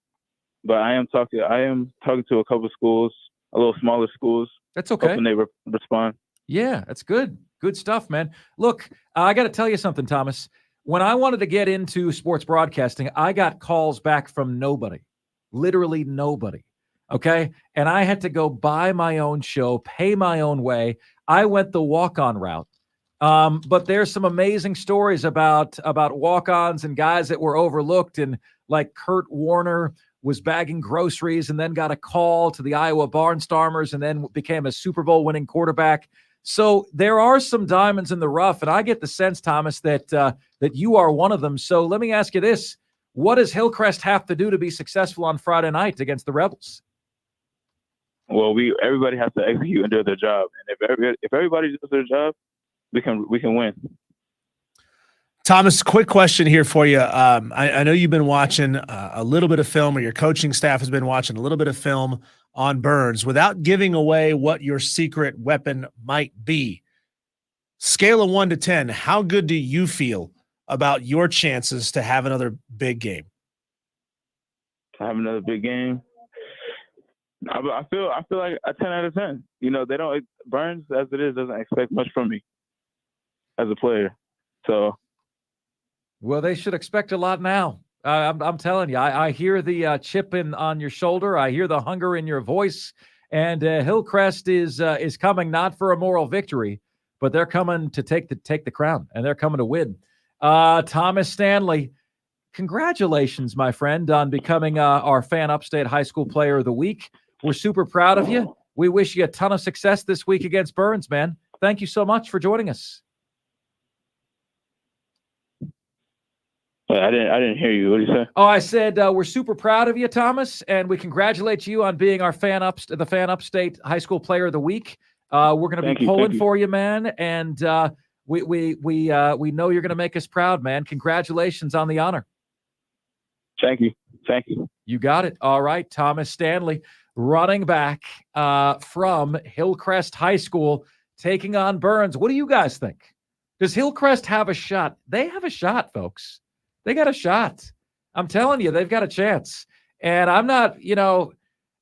but I am talking to a couple schools, a little smaller schools. That's okay. Hoping they respond. Yeah, that's good. Good stuff, man. Look, I got to tell you something, Thomas. When I wanted to get into sports broadcasting, I got calls back from nobody, literally nobody. Okay. And I had to go buy my own show, pay my own way. I went the walk-on route. But there's some amazing stories about walk-ons and guys that were overlooked. And like Kurt Warner was bagging groceries and then got a call to the Iowa Barnstormers and then became a Super Bowl winning quarterback. So there are some diamonds in the rough. And I get the sense, Thomas, that you are one of them. So let me ask you this. What does Hillcrest have to do to be successful on Friday night against the Rebels? Well, everybody has to execute and do their job, and if everybody does their job, we can win. Thomas, quick question here for you. I know you've been watching a little bit of film, or your coaching staff has been watching a little bit of film on Burns. Without giving away what your secret weapon might be, scale of 1 to 10, how good do you feel about your chances to have another big game? To have another big game. I feel like a 10 out of 10. Burns as it is doesn't expect much from me as a player. So, well, they should expect a lot now. I'm telling you, I hear the chip on your shoulder. I hear the hunger in your voice. And Hillcrest is coming not for a moral victory, but they're coming to take the crown, and they're coming to win. Thomas Stanley, congratulations, my friend, on becoming our Fan Upstate High School Player of the Week. We're super proud of you. We wish you a ton of success this week against Burns, man. Thank you so much for joining us. I didn't hear you. What did you say? Oh, I said we're super proud of you, Thomas, and we congratulate you on being our the Fan Upstate High School Player of the Week. We're going to be pulling for you, man, and we know you're going to make us proud, man. Congratulations on the honor. Thank you. You got it. All right, Thomas Stanley, running back from Hillcrest High School, taking on Burns. What do you guys think? Does Hillcrest have a shot? They have a shot, folks. They got a shot. I'm telling you, they've got a chance. And I'm not,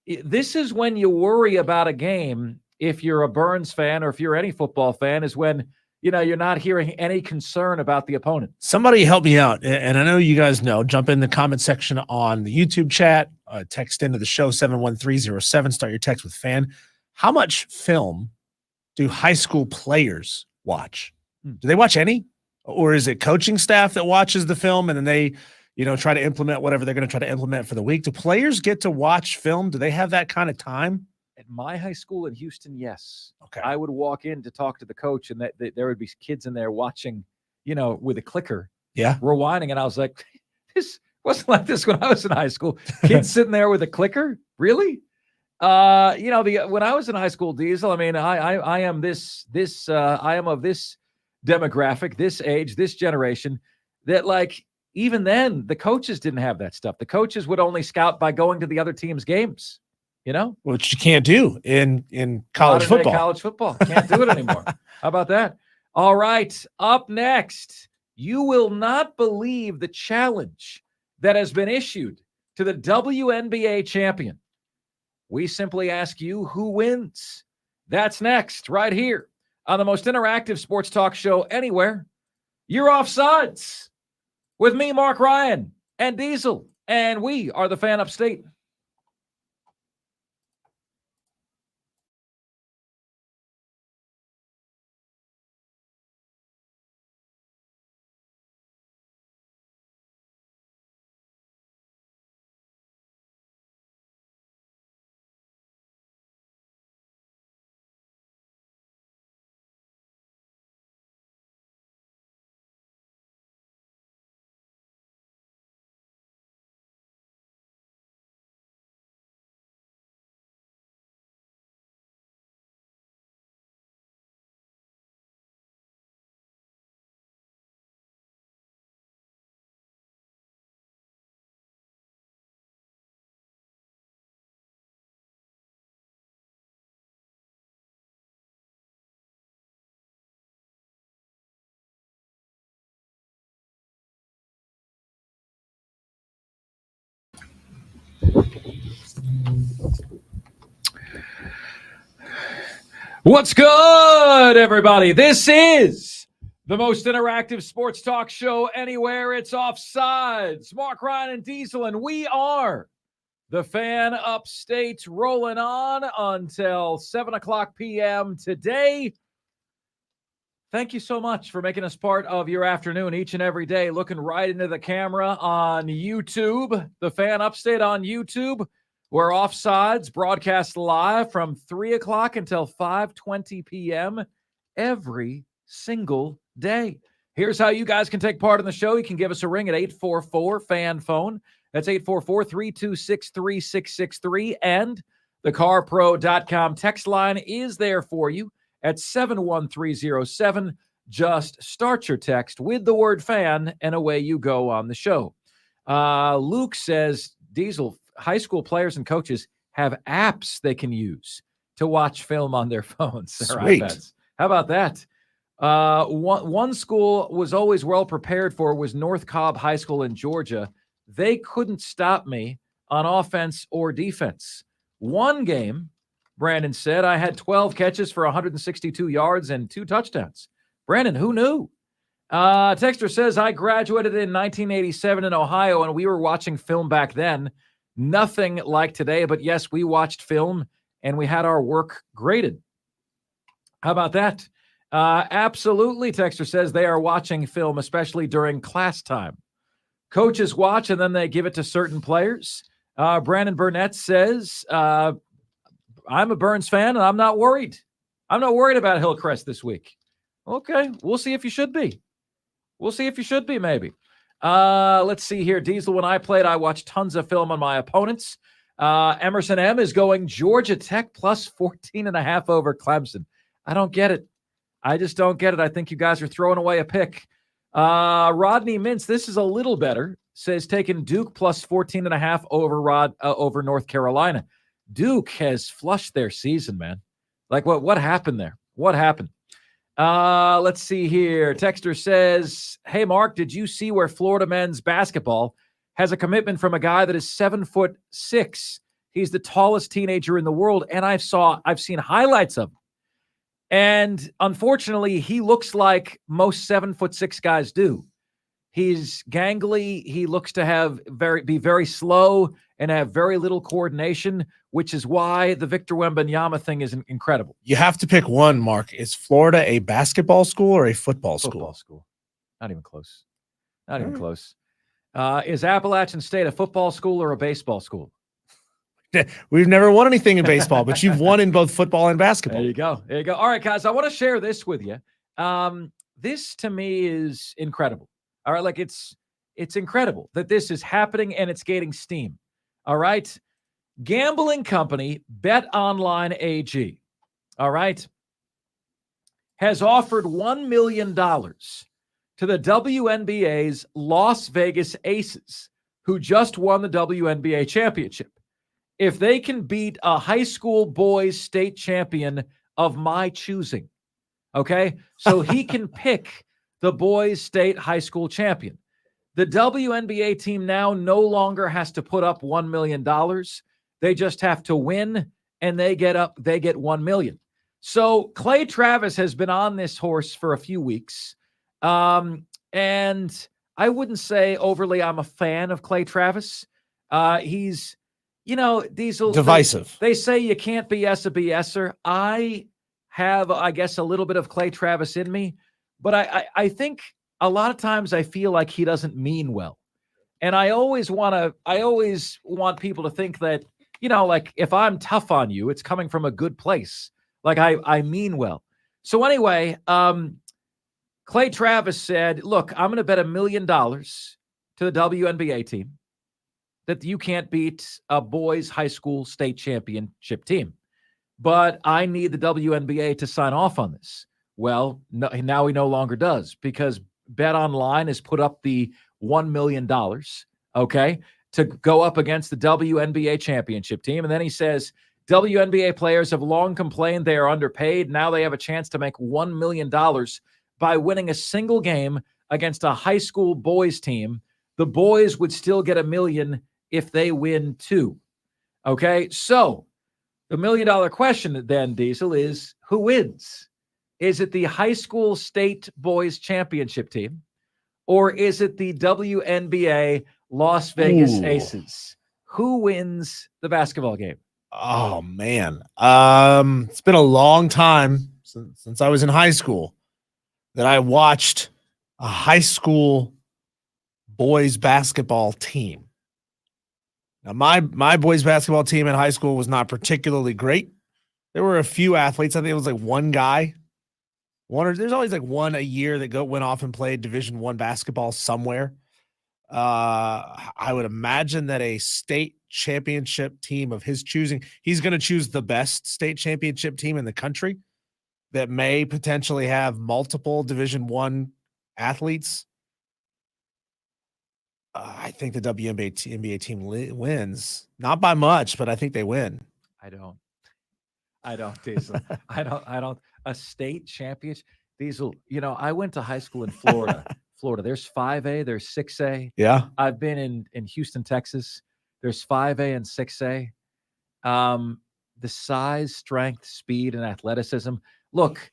this is when you worry about a game, if you're a Burns fan or if you're any football fan, is when, you're not hearing any concern about the opponent. Somebody help me out. And I know you guys know, jump in the comment section on the YouTube chat, text into the show 71307, start your text with fan. How much film do high school players watch? Do they watch any? Or is it coaching staff that watches the film and then they, try to implement whatever they're going to try to implement for the week? Do players get to watch film? Do they have that kind of time? At my high school in Houston, yes. Okay. I would walk in to talk to the coach, and there would be kids in there watching, with a clicker, rewinding. And I was like, this wasn't like this when I was in high school. Kids sitting there with a clicker? Really? When I was in high school, Diesel, I mean, I am I am of this demographic, this age, this generation, that like even then the coaches didn't have that stuff. The coaches would only scout by going to the other team's games, which you can't do in college football. College football can't do it anymore. How about that? All right, up next, you will not believe the challenge that has been issued to the WNBA champion. We simply ask you who wins. That's next, right here on the most interactive sports talk show anywhere. You're Offsides with me, Marc Ryan, and Diesel, and we are the Fan Upstate. What's good, everybody? This is the most interactive sports talk show anywhere. It's Offsides. Marc Ryan and Diesel, and we are the Fan Upstate, rolling on until 7 o'clock p.m. today. Thank you so much for making us part of your afternoon each and every day, looking right into the camera on YouTube, the Fan Upstate on YouTube. We're Offsides, broadcast live from 3 o'clock until 5:20 p.m. every single day. Here's how you guys can take part in the show. You can give us a ring at 844-FAN-PHONE. That's 844-326-3663. And the carpro.com text line is there for you at 71307. Just start your text with the word fan, and away you go on the show. Luke says, Diesel, high school players and coaches have apps they can use to watch film on their phones or iPads. How about that? One school was always well prepared for was North Cobb High School in Georgia. They couldn't stop me on offense or defense. One game, Brandon said, I had 12 catches for 162 yards and 2 touchdowns. Brandon, who knew? Texter says, I graduated in 1987 in Ohio, and we were watching film back then. Nothing like today, but yes, we watched film and we had our work graded. How about that? Absolutely, Texter says they are watching film, especially during class time. Coaches watch and then they give it to certain players. Brandon Burnett says, I'm a Burns fan and I'm not worried. I'm not worried about Hillcrest this week. Okay, we'll see if you should be. We'll see if you should be, maybe. Let's see here. Diesel, when I played, I watched tons of film on my opponents. Emerson M is going Georgia Tech plus 14.5 over Clemson. I don't get it. I just don't get it. I think you guys are throwing away a pick. Rodney Mintz, this is a little better, says taking Duke plus 14.5 over North Carolina. Duke has flushed their season, man. Like what happened there? What happened? Let's see here. Texter says, hey, Mark, did you see where Florida men's basketball has a commitment from a guy that is 7'6"? He's the tallest teenager in the world, and I've seen highlights of him. And unfortunately, he looks like most 7'6" guys do. He's gangly. He looks to have be very slow and have very little coordination, which is why the Victor Wembanyama thing is incredible. You have to pick one, Mark. Is Florida a basketball school or a football school? Football school. Not even close. Not even close. Is Appalachian State a football school or a baseball school? We've never won anything in baseball, but you've won in both football and basketball. There you go. There you go. All right, guys, I want to share this with you. This to me is incredible. All right, like it's incredible that this is happening and it's gaining steam. All right. Gambling company BetOnline AG, all right, has offered $1 million to the WNBA's Las Vegas Aces, who just won the WNBA championship, if they can beat a high school boys state champion of my choosing. Okay, so he can pick the boys state high school champion. The WNBA team now no longer has to put up $1 million. They just have to win, and they get $1 million. So Clay Travis has been on this horse for a few weeks. And I wouldn't say overly I'm a fan of Clay Travis. He's, Diesel. Divisive. They say you can't BS a BSer. I have, I guess, a little bit of Clay Travis in me, but I think a lot of times I feel like he doesn't mean well. And I always want people to think that, like if I'm tough on you, it's coming from a good place. Like I mean well. So anyway, Clay Travis said, look, I'm going to bet $1 million to the WNBA team that you can't beat a boys high school state championship team. But I need the WNBA to sign off on this. Well, no, now he no longer does, because BetOnline has put up the $1 million, okay, to go up against the WNBA championship team. And then he says, WNBA players have long complained they are underpaid. Now they have a chance to make $1 million by winning a single game against a high school boys team. The boys would still get $1 million if they win too. Okay, so the $1 million question then, Diesel, is who wins? Is it the high school state boys championship team, or is it the WNBA Las Vegas Aces? Who wins the basketball game? Oh man, it's been a long time since I was in high school that I watched a high school boys basketball team. Now, my boys basketball team in high school was not particularly great. There were a few athletes. I think it was like one guy. There's always like one a year that went off and played Division I basketball somewhere. I would imagine that a state championship team of his choosing, he's going to choose the best state championship team in the country that may potentially have multiple Division I athletes. I think the WNBA team wins, not by much, but I think they win. I don't, Diesel. I don't. A state championship, Diesel. I went to high school in Florida. There's 5A, there's 6A. Yeah. I've been in Houston, Texas. There's 5A and 6A. The size, strength, speed, and athleticism. Look,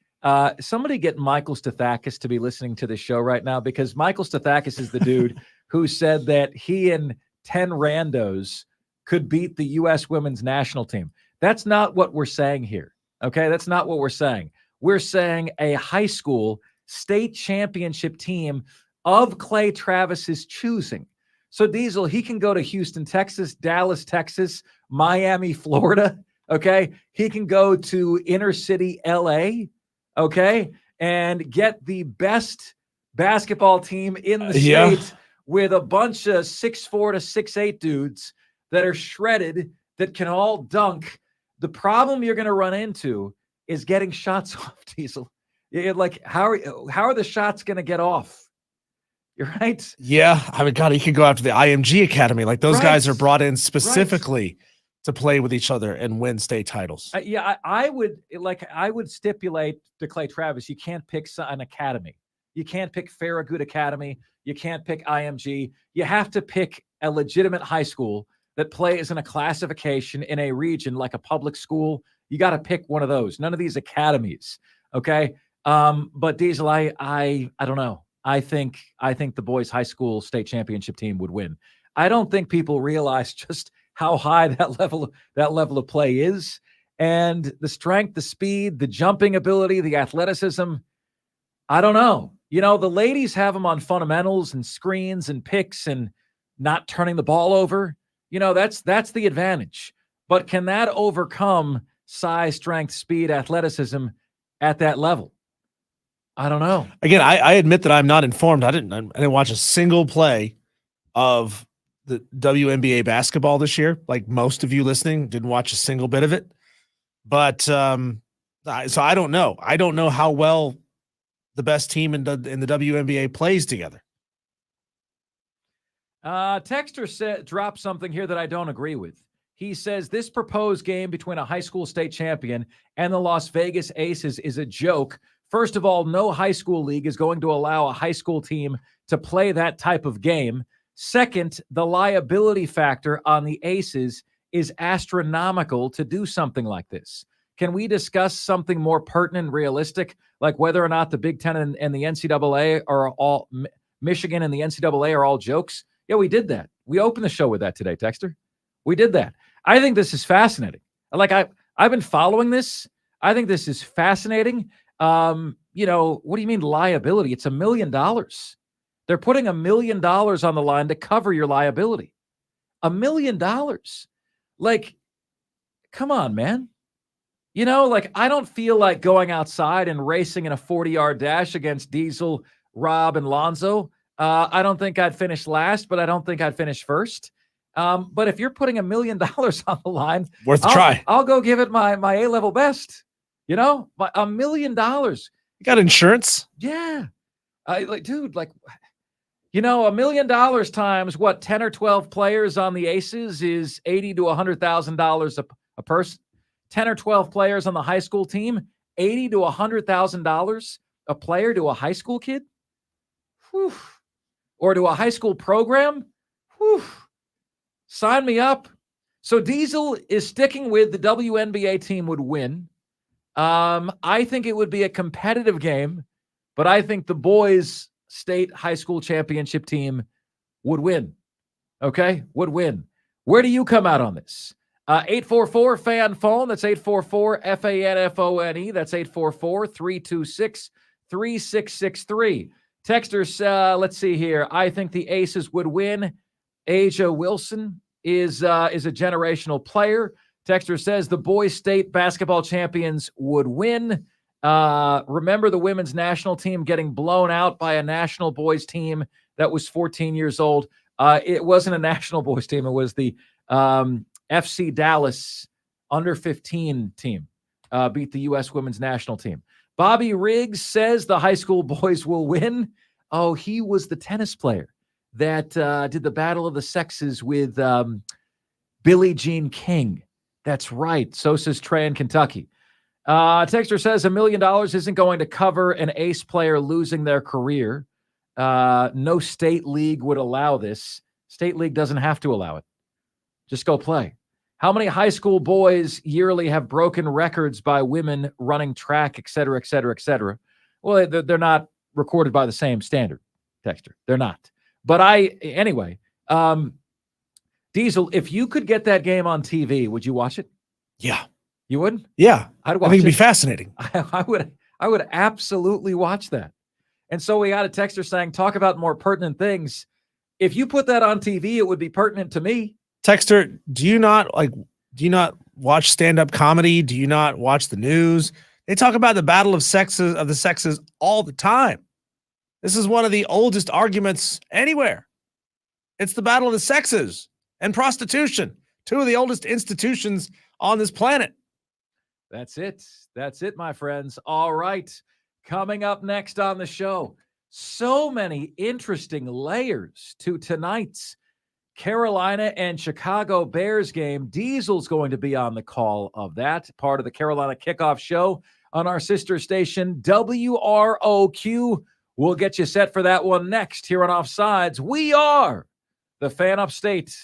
somebody get Michael Stathakis to be listening to this show right now, because Michael Stathakis is the dude who said that he and 10 randos could beat the U.S. women's national team. That's not what we're saying here, okay? That's not what we're saying. We're saying a high school state championship team of Clay Travis's choosing. So, Diesel, he can go to Houston, Texas, Dallas, Texas, Miami, Florida, okay? He can go to inner city L.A., okay, and get the best basketball team in the state with a bunch of 6'4" to 6'8" dudes that are shredded, that can all dunk. The problem you're going to run into is getting shots off, Diesel. You're like, how are the shots going to get off? You're right. Yeah. I mean, God, you could go after the IMG Academy. Like those guys are brought in specifically to play with each other and win state titles. I would stipulate to Clay Travis, you can't pick an academy. You can't pick Farragut Academy. You can't pick IMG. You have to pick a legitimate high school that plays in a classification in a region like a public school. You got to pick one of those. None of these academies. Okay. But Diesel, I don't know. I think the boys' high school state championship team would win. I don't think people realize just how high that level of play is, and the strength, the speed, the jumping ability, the athleticism. I don't know. The ladies have them on fundamentals and screens and picks and not turning the ball over. That's the advantage. But can that overcome size, strength, speed, athleticism at that level? I don't know. Again, I admit that I'm not informed. I didn't watch a single play of the WNBA basketball this year. Like most of you listening, didn't watch a single bit of it. But so I don't know. I don't know how well the best team in the WNBA plays together. Texter dropped something here that I don't agree with. He says this proposed game between a high school state champion and the Las Vegas Aces is a joke. First of all, no high school league is going to allow a high school team to play that type of game. Second, the liability factor on the Aces is astronomical to do something like this. Can we discuss something more pertinent and realistic, like whether or not the Big Ten and the NCAA are all Michigan and the NCAA are all jokes? Yeah, we did that. We opened the show with that today, Texter. We did that. I think this is fascinating. Like I've been following this. I think this is fascinating. What do you mean liability? It's $1 million. They're putting $1 million on the line to cover your liability. $1 million. Like, come on, man. I don't feel like going outside and racing in a 40-yard dash against Diesel, Rob, and Lonzo. I don't think I'd finish last, but I don't think I'd finish first. But if you're putting $1 million on the line, worth a try. I'll go give it my A-level best. $1 million. You got insurance? Yeah. $1 million times what, 10 or 12 players on the Aces is $80,000 to $100,000 a person. 10 or 12 players on the high school team, $80,000 to $100,000 a player to a high school kid. Whew. Or to a high school program. Whew. Sign me up. So Diesel is sticking with the WNBA team would win. I think it would be a competitive game, but I think the boys' state high school championship team would win. Okay? Would win. Where do you come out on this? 844 FAN-PHONE. That's 844-FANFONE. That's 844-326-3663. Texters, let's see here. I think the Aces would win. Asia Wilson is a generational player. Texter says the boys' state basketball champions would win. Remember the women's national team getting blown out by a national boys team that was 14 years old. It wasn't a national boys team. It was the FC Dallas under 15 team beat the U.S. women's national team. Bobby Riggs says the high school boys will win. Oh, he was the tennis player that did the Battle of the Sexes with Billie Jean King. That's right. So says Trey in Kentucky. Texter says $1 million isn't going to cover an ace player losing their career. No state league would allow this. State league doesn't have to allow it. Just go play. How many high school boys yearly have broken records by women running track, et cetera, et cetera, et cetera? Well, they're not recorded by the same standard, Texter. They're not. But anyway, Diesel, if you could get that game on TV, would you watch it? Yeah. You would? Yeah. I'd watch I think it'd it. be fascinating. I would absolutely watch that. And so we got a texter saying, talk about more pertinent things. If you put that on TV, it would be pertinent to me. Texter, do you not watch stand-up comedy? Do you not watch the news? They talk about the battle of the sexes all the time. This is one of the oldest arguments anywhere. It's the battle of the sexes and prostitution, two of the oldest institutions on this planet. That's it. That's it, my friends. All right. Coming up next on the show, so many interesting layers to tonight's Carolina and Chicago Bears game. Diesel's going to be on the call of that, part of the Carolina Kickoff Show on our sister station, WROQ. We'll get you set for that one next here on Offsides. We are the Fan Upstate.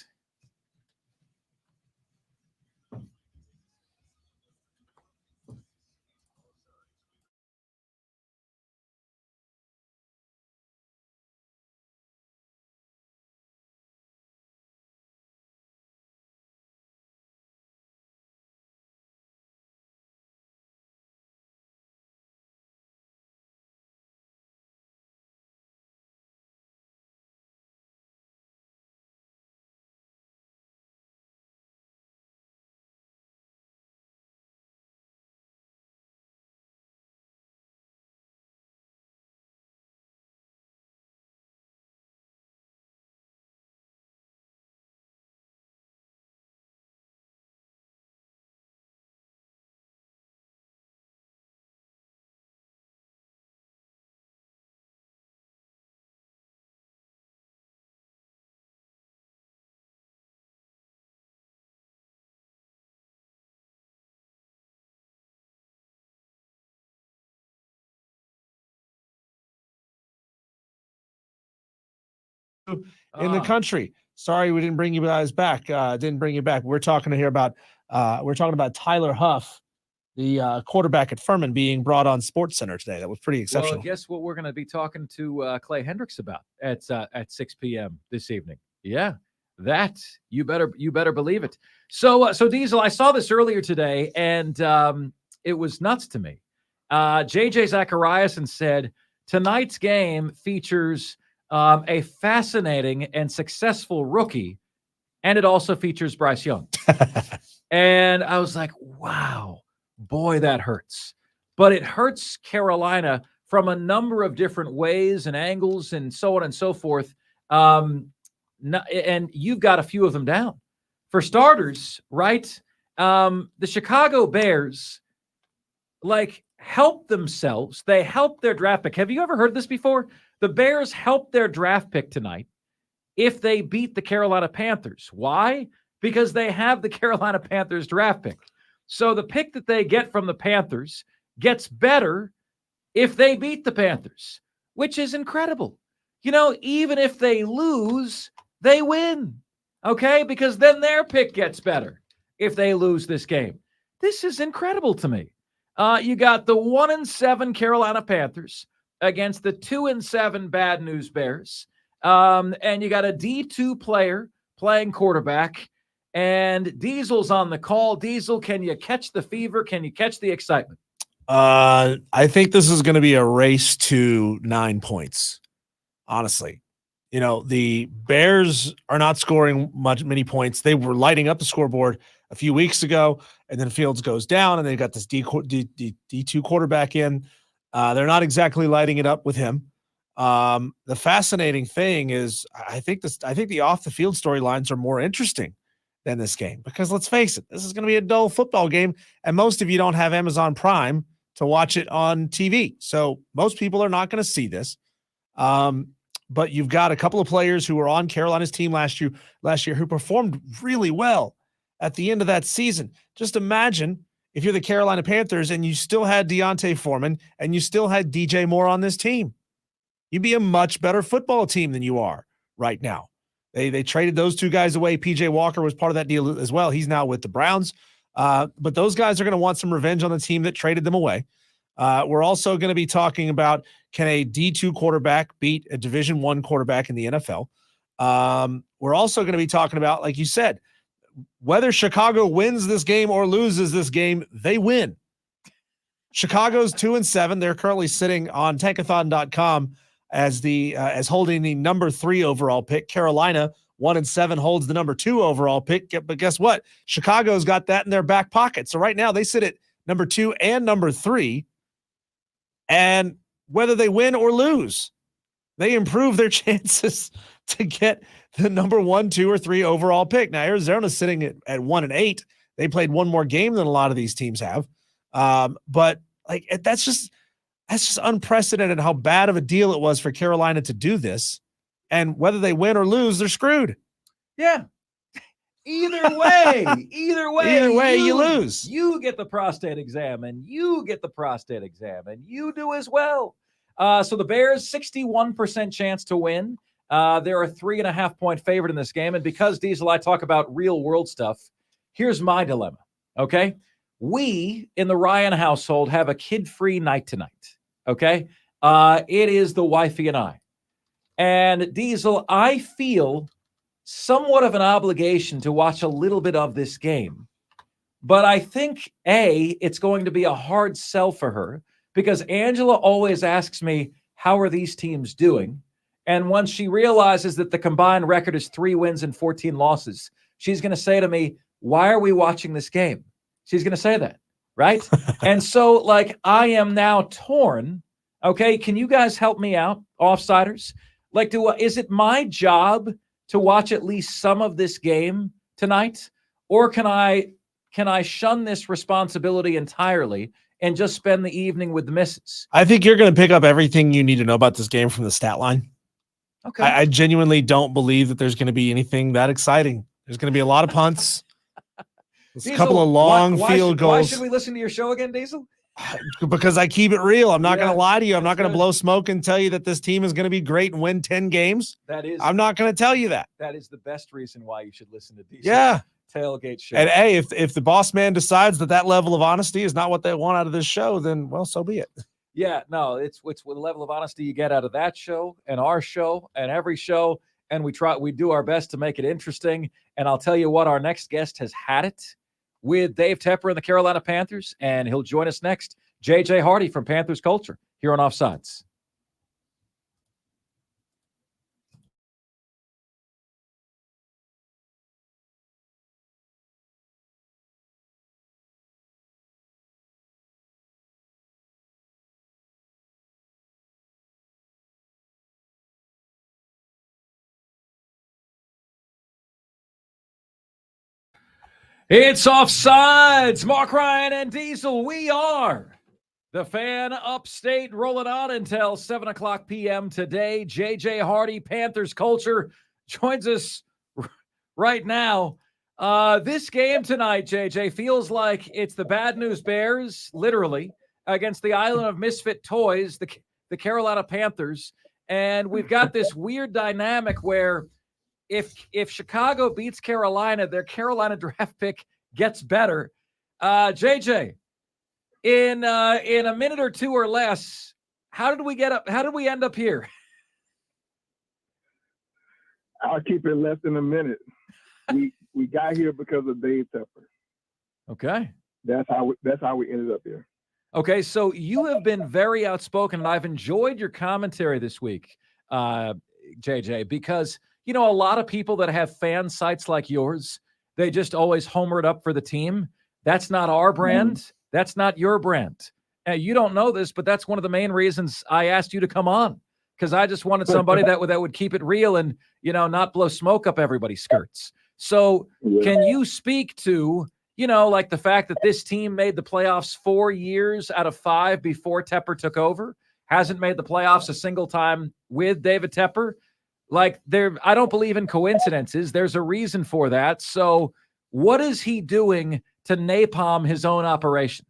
in the country. Sorry, we didn't bring you guys back. Didn't bring you back. We're talking here about Tyler Huff, the quarterback at Furman, being brought on SportsCenter today. That was pretty exceptional. Well, guess what we're going to be talking to Clay Hendricks about at 6 p.m. this evening. Yeah, that you better believe it. So Diesel, I saw this earlier today, and it was nuts to me. JJ Zachariason said tonight's game features a fascinating and successful rookie, and it also features Bryce Young. And I was like, wow, boy, that hurts. But it hurts Carolina from a number of different ways and angles and so on and so forth. And you've got a few of them down. For starters, right, the Chicago Bears, help themselves. They help their draft pick. Have you ever heard this before? The Bears help their draft pick tonight if they beat the Carolina Panthers. Why? Because they have the Carolina Panthers draft pick. So the pick that they get from the Panthers gets better if they beat the Panthers, which is incredible. Even if they lose, they win. Okay? Because then their pick gets better if they lose this game. This is incredible to me. You got the 1-7 Carolina Panthers against the 2-7 Bad News Bears. And you got a D2 player playing quarterback, and Diesel's on the call. Diesel, can you catch the fever? Can you catch the excitement? I think this is going to be a race to 9 points. Honestly, the Bears are not scoring many points. They were lighting up the scoreboard a few weeks ago, and then Fields goes down, and they got this D2 quarterback in. They're not exactly lighting it up with him. The fascinating thing is, I think the off the field storylines are more interesting than this game, because let's face it, this is going to be a dull football game, and most of you don't have Amazon Prime to watch it on TV, so most people are not going to see this. But you've got a couple of players who were on Carolina's team last year who performed really well at the end of that season. Just imagine if you're the Carolina Panthers and you still had Deontay Foreman and you still had DJ Moore on this team. You'd be a much better football team than you are right now. They traded those two guys away. PJ Walker was part of that deal as well. He's now with the Browns. But those guys are going to want some revenge on the team that traded them away. We're also going to be talking about, can a D2 quarterback beat a Division I quarterback in the NFL? We're also going to be talking about, like you said, whether Chicago wins this game or loses this game, they win. Chicago's 2-7. They're currently sitting on tankathon.com as holding the number 3 overall pick. Carolina 1-7 holds the number 2 overall pick. But guess what? Chicago's got that in their back pocket. So right now they sit at number 2 and number 3. And whether they win or lose, they improve their chances to get the number 1, 2, or 3 overall pick. Now, Arizona's sitting at 1-8. They played one more game than a lot of these teams have. But that's just unprecedented how bad of a deal it was for Carolina to do this. And whether they win or lose, they're screwed. Yeah. Either way, you lose. You get the prostate exam, and you get the prostate exam, and you do as well. So the Bears, 61% chance to win. They're a 3.5-point favorite in this game. And because, Diesel, I talk about real world stuff, here's my dilemma. Okay. We in the Ryan household have a kid-free night tonight. Okay. It is the wifey and I. And Diesel, I feel somewhat of an obligation to watch a little bit of this game. But I think, it's going to be a hard sell for her, because Angela always asks me, how are these teams doing? And once she realizes that the combined record is 3 wins and 14 losses, she's going to say to me, why are we watching this game? She's going to say that, right? And so, I am now torn. Okay, can you guys help me out, Offsiders? Is it my job to watch at least some of this game tonight? Or can I shun this responsibility entirely and just spend the evening with the missus? I think you're going to pick up everything you need to know about this game from the stat line. Okay. I genuinely don't believe that there's going to be anything that exciting. There's going to be a lot of punts. There's a couple of long field goals. Why should we listen to your show again, Diesel? Because I keep it real. I'm not going to lie to you. I'm not going to good. blow smoke and tell you that this team is going to be great and win 10 games. I'm not going to tell you that. That is the best reason why you should listen to these tailgate shows. And hey, if the boss man decides that level of honesty is not what they want out of this show, then well, so be it. Yeah, no, it's with the level of honesty you get out of that show and our show and every show. And we do our best to make it interesting. And I'll tell you what, our next guest has had it with Dave Tepper and the Carolina Panthers, and he'll join us next. JJ Hardy from Panthers Culture here on Offsides. It's Offsides. Marc Ryan and Diesel. We are the Fan Upstate, rolling on until 7 o'clock p.m. today. JJ Hardy, Panthers Culture, joins us right now. This game tonight, JJ, feels like it's the Bad News Bears, literally, against the Island of Misfit Toys, the Carolina Panthers. And we've got this weird dynamic where if Chicago beats Carolina, their Carolina draft pick gets better. JJ, in a minute or two or less, how did we get up? How did we end up here? I'll keep it less than a minute. We got here because of Dave Tepper. Okay. That's how we ended up here. Okay, so you have been very outspoken, and I've enjoyed your commentary this week, JJ, because a lot of people that have fan sites like yours, they just always homer it up for the team. That's not our brand. Mm-hmm. That's not your brand. You don't know this, but that's one of the main reasons I asked you to come on, because I just wanted somebody that would keep it real and, not blow smoke up everybody's skirts. So can you speak to, like the fact that this team made the playoffs 4 years out of 5 before Tepper took over, hasn't made the playoffs a single time with David Tepper? Like I don't believe in coincidences. There's a reason for that. So what is he doing to napalm his own operation?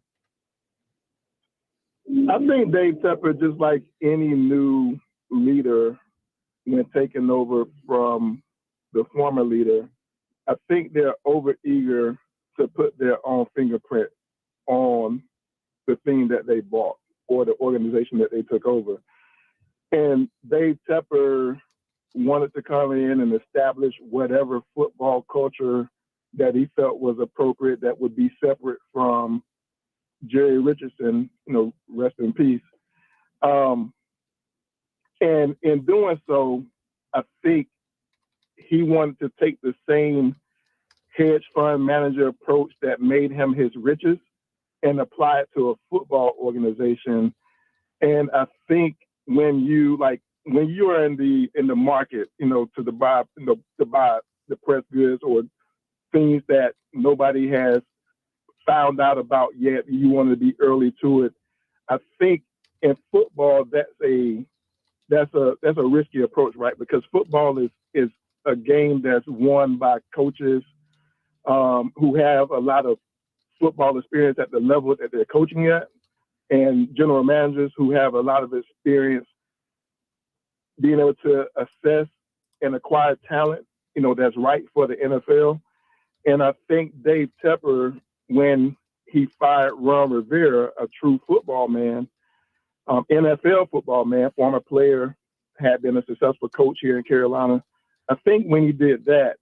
I think Dave Tepper, just like any new leader when taking over from the former leader, I think they're over-eager to put their own fingerprint on the thing that they bought or the organization that they took over. And Dave Tepper wanted to come in and establish whatever football culture that he felt was appropriate that would be separate from Jerry Richardson, rest in peace. And in doing so, I think he wanted to take the same hedge fund manager approach that made him his riches and apply it to a football organization. And I think when you are in the market, to buy the press goods or things that nobody has found out about yet, you want to be early to it. I think in football that's a risky approach, right? Because football is a game that's won by coaches who have a lot of football experience at the level that they're coaching at, and general managers who have a lot of experience being able to assess and acquire talent, that's right for the NFL. And I think Dave Tepper, when he fired Ron Rivera, a true football man, NFL football man, former player, had been a successful coach here in Carolina. I think when he did that,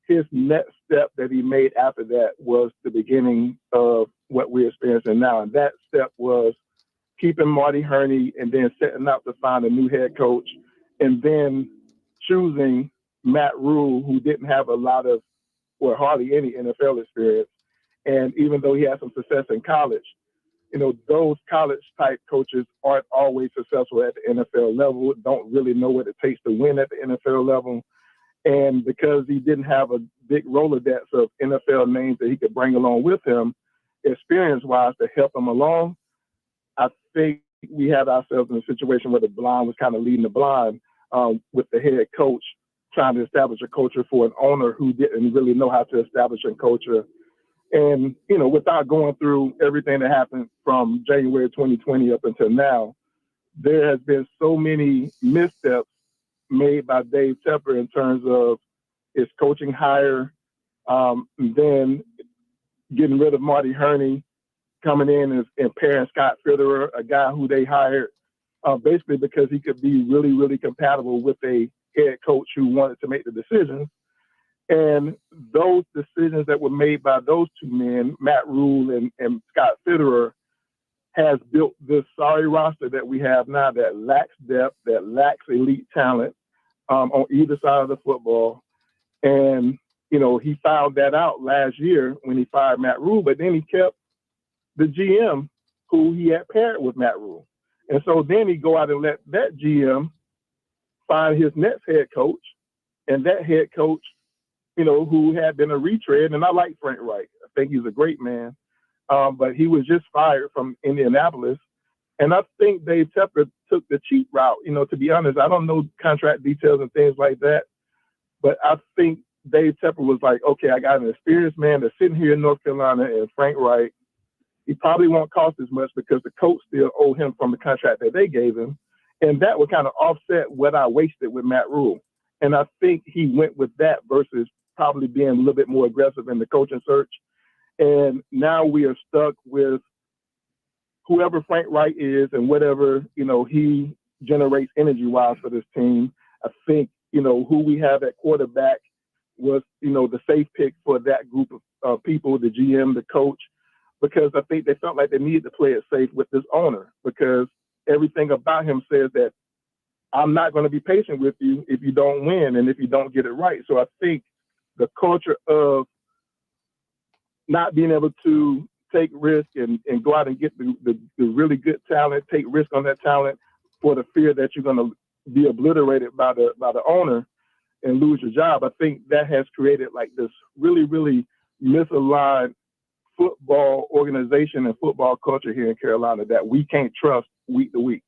his next step that he made after that was the beginning of what we're experiencing now. And that step was keeping Marty Herney and then setting out to find a new head coach, and then choosing Matt Rule, who didn't have a lot of, or hardly any NFL experience. And even though he had some success in college, those college type coaches aren't always successful at the NFL level, don't really know what it takes to win at the NFL level. And because he didn't have a big Rolodex of NFL names that he could bring along with him, experience-wise, to help him along, I think we had ourselves in a situation where the blind was kind of leading the blind, with the head coach trying to establish a culture for an owner who didn't really know how to establish a culture. And, without going through everything that happened from January 2020 up until now, there has been so many missteps made by Dave Tepper in terms of his coaching hire, then getting rid of Marty Herney, coming in and pairing Scott Fitterer, a guy who they hired basically because he could be really, really compatible with a head coach who wanted to make the decisions. And those decisions that were made by those two men, Matt Rule and Scott Fitterer, has built this sorry roster that we have now that lacks depth, that lacks elite talent on either side of the football. And, he found that out last year when he fired Matt Rule, but then he kept the GM who he had paired with Matt Rule. And so then he go out and let that GM find his next head coach, and that head coach, who had been a retread, and I like Frank Reich. I think he's a great man, but he was just fired from Indianapolis. And I think Dave Tepper took the cheap route. To be honest, I don't know contract details and things like that, but I think Dave Tepper was like, okay, I got an experienced man that's sitting here in North Carolina and Frank Reich. He probably won't cost as much because the coach still owe him from the contract that they gave him. And that would kind of offset what I wasted with Matt Rule. And I think he went with that versus probably being a little bit more aggressive in the coaching search. And now we are stuck with whoever Frank Reich is and whatever, he generates energy-wise for this team. I think, who we have at quarterback was, the safe pick for that group of people, the GM, the coach, because I think they felt like they needed to play it safe with this owner because everything about him says that I'm not going to be patient with you if you don't win and if you don't get it right. So I think the culture of not being able to take risk and go out and get the really good talent, take risk on that talent for the fear that you're going to be obliterated by the owner and lose your job. I think that has created like this really, really misaligned football organization and football culture here in Carolina that we can't trust week to week.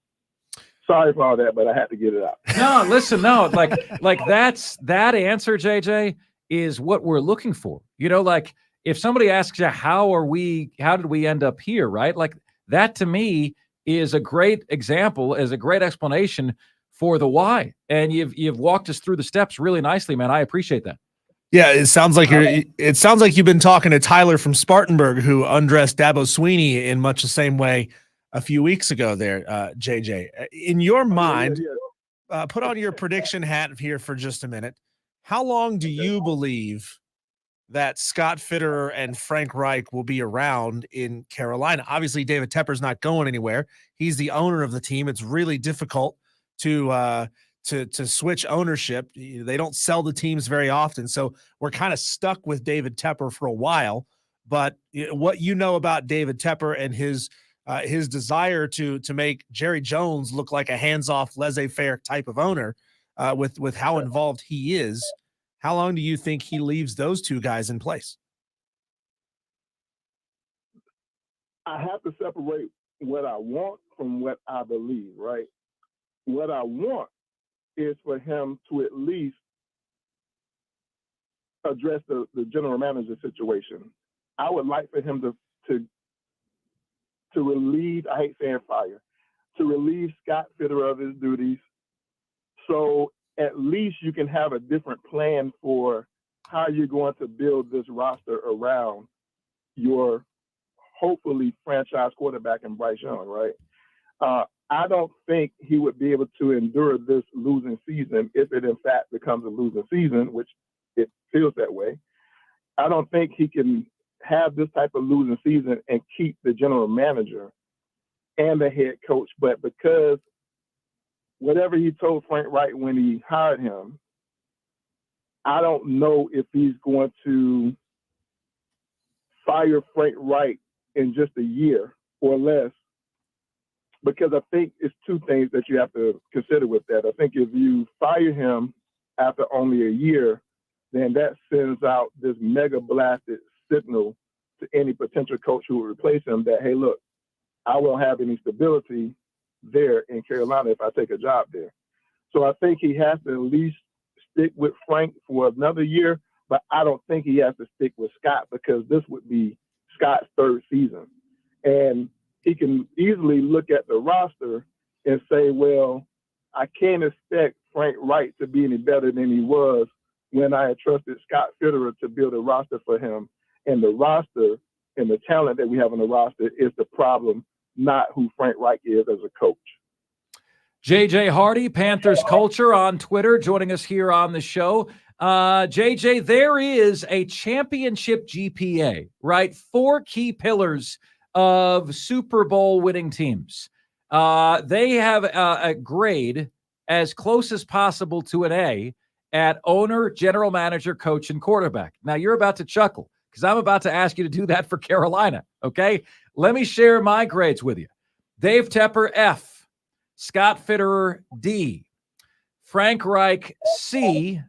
Sorry for all that, but I had to get it out. No, listen, no, like that answer, JJ, is what we're looking for. Like if somebody asks you, how did we end up here, right? Like that to me is a great example, is a great explanation for the why. And you've walked us through the steps really nicely, man. I appreciate that. Yeah, it sounds like you've been talking to Tyler from Spartanburg, who undressed Dabo Sweeney in much the same way a few weeks ago there, JJ. In your mind, put on your prediction hat here for just a minute. How long do you believe that Scott Fitterer and Frank Reich will be around in Carolina? Obviously, David Tepper's not going anywhere. He's the owner of the team. It's really difficult to switch ownership. They don't sell the teams very often. So we're kind of stuck with David Tepper for a while. But what about David Tepper and his desire to make Jerry Jones look like a hands-off, laissez-faire type of owner with how involved he is, how long do you think he leaves those two guys in place? I have to separate what I want from what I believe, right? What I want is for him to at least address the general manager situation. I would like for him to relieve, I hate saying fire, to relieve Scott Fitterer of his duties. So at least you can have a different plan for how you're going to build this roster around your hopefully franchise quarterback in Bryce Young, right? I don't think he would be able to endure this losing season if it in fact becomes a losing season, which it feels that way. I don't think he can have this type of losing season and keep the general manager and the head coach. But because whatever he told Frank Reich when he hired him, I don't know if he's going to fire Frank Reich in just a year or less, because I think it's two things that you have to consider with that. I think if you fire him after only a year, then that sends out this mega blasted signal to any potential coach who will replace him that, hey, look, I won't have any stability there in Carolina if I take a job there. So I think he has to at least stick with Frank for another year, but I don't think he has to stick with Scott because this would be Scott's third season. And he can easily look at the roster and say, well, I can't expect Frank Wright to be any better than he was when I had trusted Scott Fitterer to build a roster for him. And the roster and the talent that we have on the roster is the problem, not who Frank Reich is as a coach. JJ Hardy, Panthers Culture on Twitter, joining us here on the show. JJ, there is a championship GPA, right? 4 key pillars of Super Bowl winning teams. They have a grade as close as possible to an A at owner, general manager, coach, and quarterback. Now, you're about to chuckle because I'm about to ask you to do that for Carolina, okay? Let me share my grades with you. Dave Tepper, F. Scott Fitterer, D. Frank Reich, C.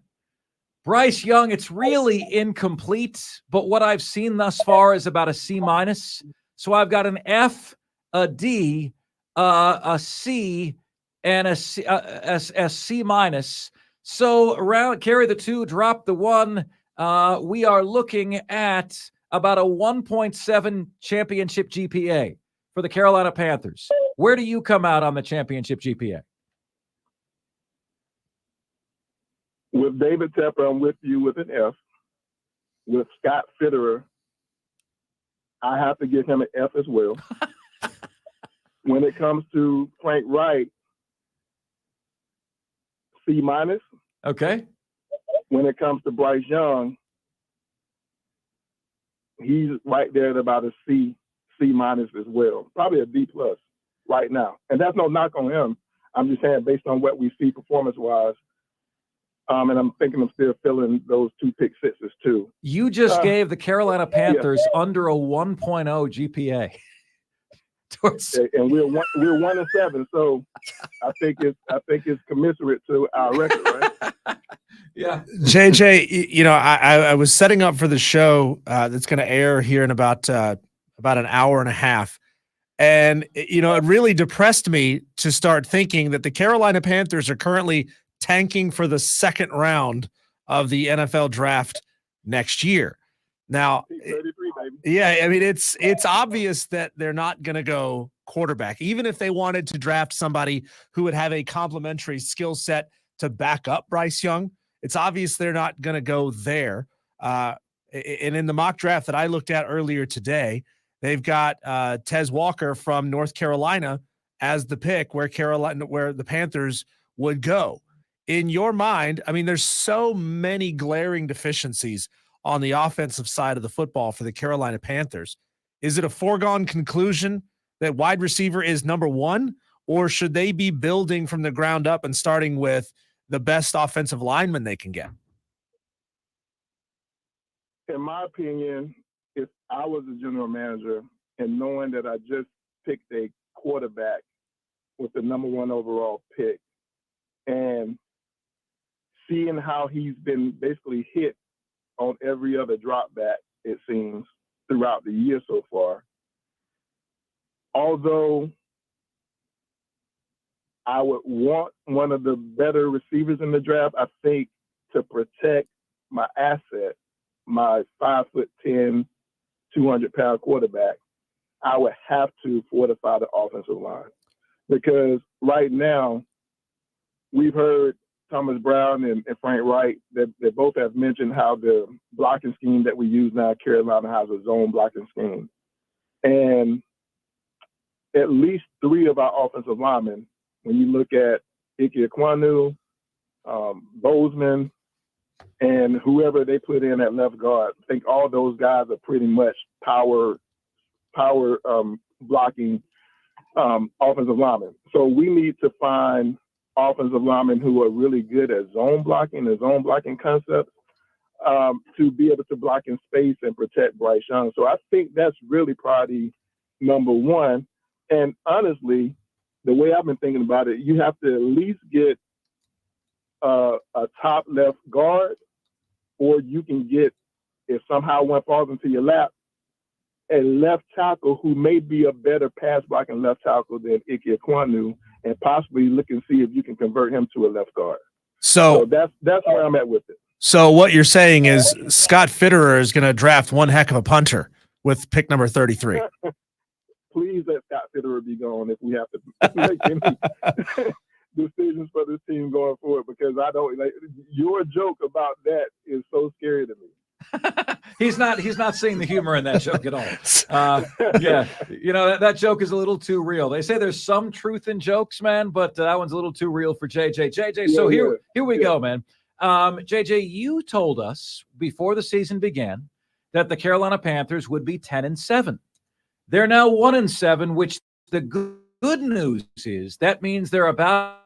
Bryce Young, it's really incomplete, but what I've seen thus far is about a C-. So I've got an F, a D, a C, and a C-. So around carry the 2, drop the 1. We are looking at about a 1.7 championship GPA for the Carolina Panthers. Where do you come out on the championship GPA? With David Tepper, I'm with you with an F. With Scott Fitterer, I have to give him an F as well. When it comes to Frank Wright, C-. Okay. When it comes to Bryce Young, he's right there at about a C- as well. Probably a D+ right now. And that's no knock on him. I'm just saying based on what we see performance-wise, and I'm thinking I'm still feeling those 2 pick sixes too. You just gave the Carolina Panthers under a 1.0 GPA. And we're 1-7, so I think it's commensurate to our record, right? Yeah, JJ, you know, I was setting up for the show that's going to air here in about an hour and a half, and you know, it really depressed me to start thinking that the Carolina Panthers are currently tanking for the second round of the NFL draft next year. Now, 33, baby. yeah, I mean, it's obvious that they're not going to go quarterback, even if they wanted to draft somebody who would have a complementary skill set to back up Bryce Young. It's obvious they're not going to go there. And in the mock draft that I looked at earlier today, they've got Tez Walker from North Carolina as the pick where the Panthers would go. In your mind, I mean, there's so many glaring deficiencies on the offensive side of the football for the Carolina Panthers. Is it a foregone conclusion that wide receiver is number 1, or should they be building from the ground up and starting with the best offensive lineman they can get? In my opinion, if I was a general manager and knowing that I just picked a quarterback with the number 1 overall pick and seeing how he's been basically hit on every other drop back, it seems, throughout the year so far. Although I would want one of the better receivers in the draft, I think to protect my asset, my 5'10", 200-pound quarterback, I would have to fortify the offensive line. Because right now, we've heard Thomas Brown and Frank Wright, they both have mentioned how the blocking scheme that we use now, Carolina has a zone blocking scheme. And at least 3 of our offensive linemen, when you look at Ike Ekwonu, Bozeman, and whoever they put in at left guard, I think all those guys are pretty much power blocking offensive linemen. So we need to find offensive linemen who are really good at zone blocking, the zone blocking concepts, to be able to block in space and protect Bryce Young. So I think that's really priority number 1. And honestly, the way I've been thinking about it, you have to at least get a top left guard, or you can get, if somehow one falls into your lap, a left tackle who may be a better pass blocking left tackle than Ike Ekwonu, and possibly look and see if you can convert him to a left guard. So that's where I'm at with it. So what you're saying is Scott Fitterer is going to draft one heck of a punter with pick number 33. Please let Scott Fitterer be gone if we have to make any decisions for this team going forward, because I don't like your joke about that is so scary to me. He's not seeing the humor in that joke at all. Yeah, that joke is a little too real. They say there's some truth in jokes, man, but that one's a little too real for JJ. So here we go, man. JJ, you told us before the season began that the Carolina Panthers would be 10-7. They're now 1-7, which the good news is that means they're about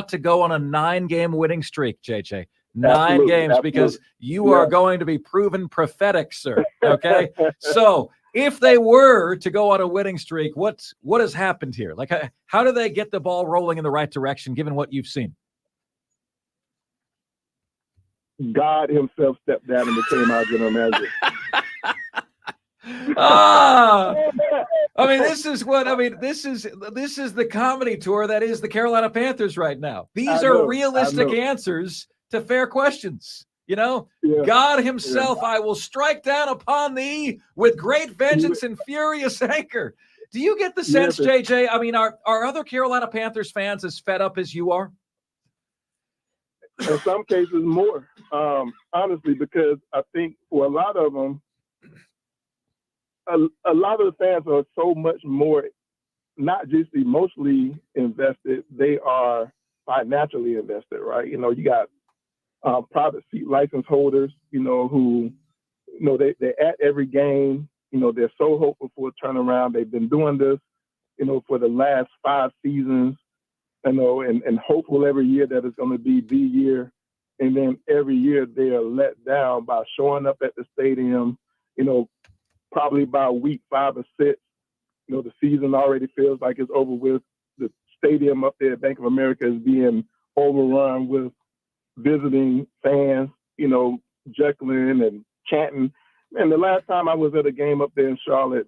to go on a 9-game winning streak, JJ. 9 games, because you are going to be proven prophetic, sir. Okay? So if they were to go on a winning streak, what has happened here? Like, how do they get the ball rolling in the right direction, given what you've seen? God himself stepped down and became our general manager. This is the comedy tour that is the Carolina Panthers right now. These are realistic answers to fair questions. God himself, I will strike down upon thee with great vengeance and furious anger. Do you get the sense, JJ? Are other Carolina Panthers fans as fed up as you are? In some cases more, honestly, because I think for a lot of them, a lot of the fans are so much more, not just emotionally invested, they are financially invested, right? You got private seat license holders, who, they're at every game, they're so hopeful for a turnaround. They've been doing this, for the last 5 seasons, and hopeful every year that it's going to be the year. And then every year they are let down by showing up at the stadium, probably by week 5 or 6, the season already feels like it's over with. The stadium up there at Bank of America is being overrun with visiting fans, juggling and chanting. And the last time I was at a game up there in Charlotte,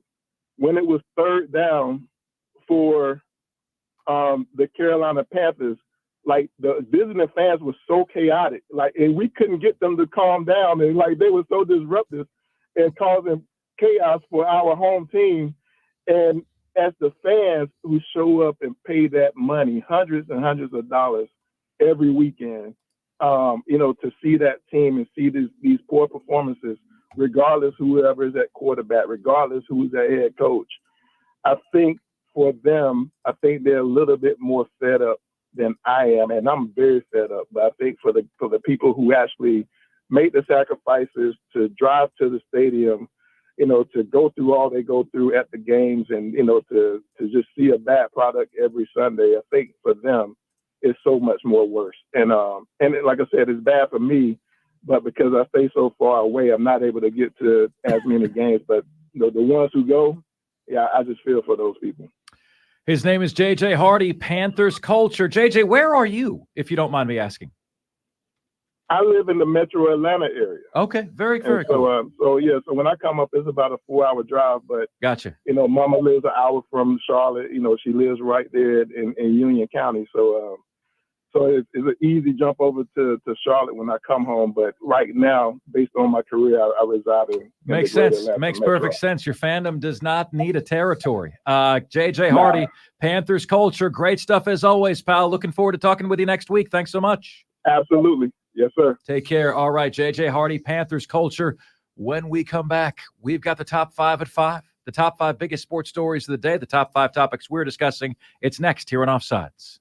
when it was 3rd down for the Carolina Panthers, like the visiting fans were so chaotic, and we couldn't get them to calm down, and they were so disruptive and causing chaos for our home team. And as the fans who show up and pay that money, hundreds and hundreds of dollars every weekend, to see that team and see these poor performances, regardless whoever is at quarterback, regardless who's at head coach, I think for them, I think they're a little bit more fed up than I am, and I'm very fed up. But I think for the people who actually make the sacrifices to drive to the stadium, to go through all they go through at the games, and to just see a bad product every Sunday, I think for them it's so much more worse. And like I said, it's bad for me, but because I stay so far away, I'm not able to get to as many games. But the ones who go, I just feel for those people. His name is JJ Hardy, Panthers culture. JJ, where are you, if you don't mind me asking? I live in the metro Atlanta area. Okay, very cool. So when I come up, it's about a 4-hour drive, but gotcha. Mama lives an hour from Charlotte. She lives right there in Union County. So it's an easy jump over to Charlotte when I come home. But right now, based on my career, I reside in Makes sense. Makes perfect sense. Your fandom does not need a territory. JJ Hardy, Panthers culture. Great stuff as always, pal. Looking forward to talking with you next week. Thanks so much. Absolutely. Yes, sir. Take care. All right, JJ Hardy, Panthers culture. When we come back, we've got the top 5 at 5, the top 5 biggest sports stories of the day, the top 5 topics we're discussing. It's next here on Offsides.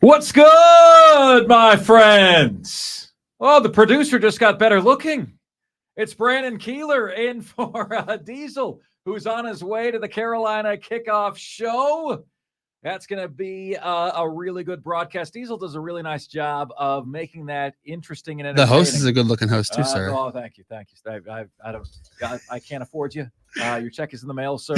What's good, my friends? Oh, the producer just got better looking. It's Brandon Keeler in for Diesel, who's on his way to the Carolina kickoff show. That's going to be a really good broadcast. Diesel does a really nice job of making that interesting and entertaining. The host is a good-looking host too, sir. Oh, thank you. I can't afford you. Your check is in the mail, sir.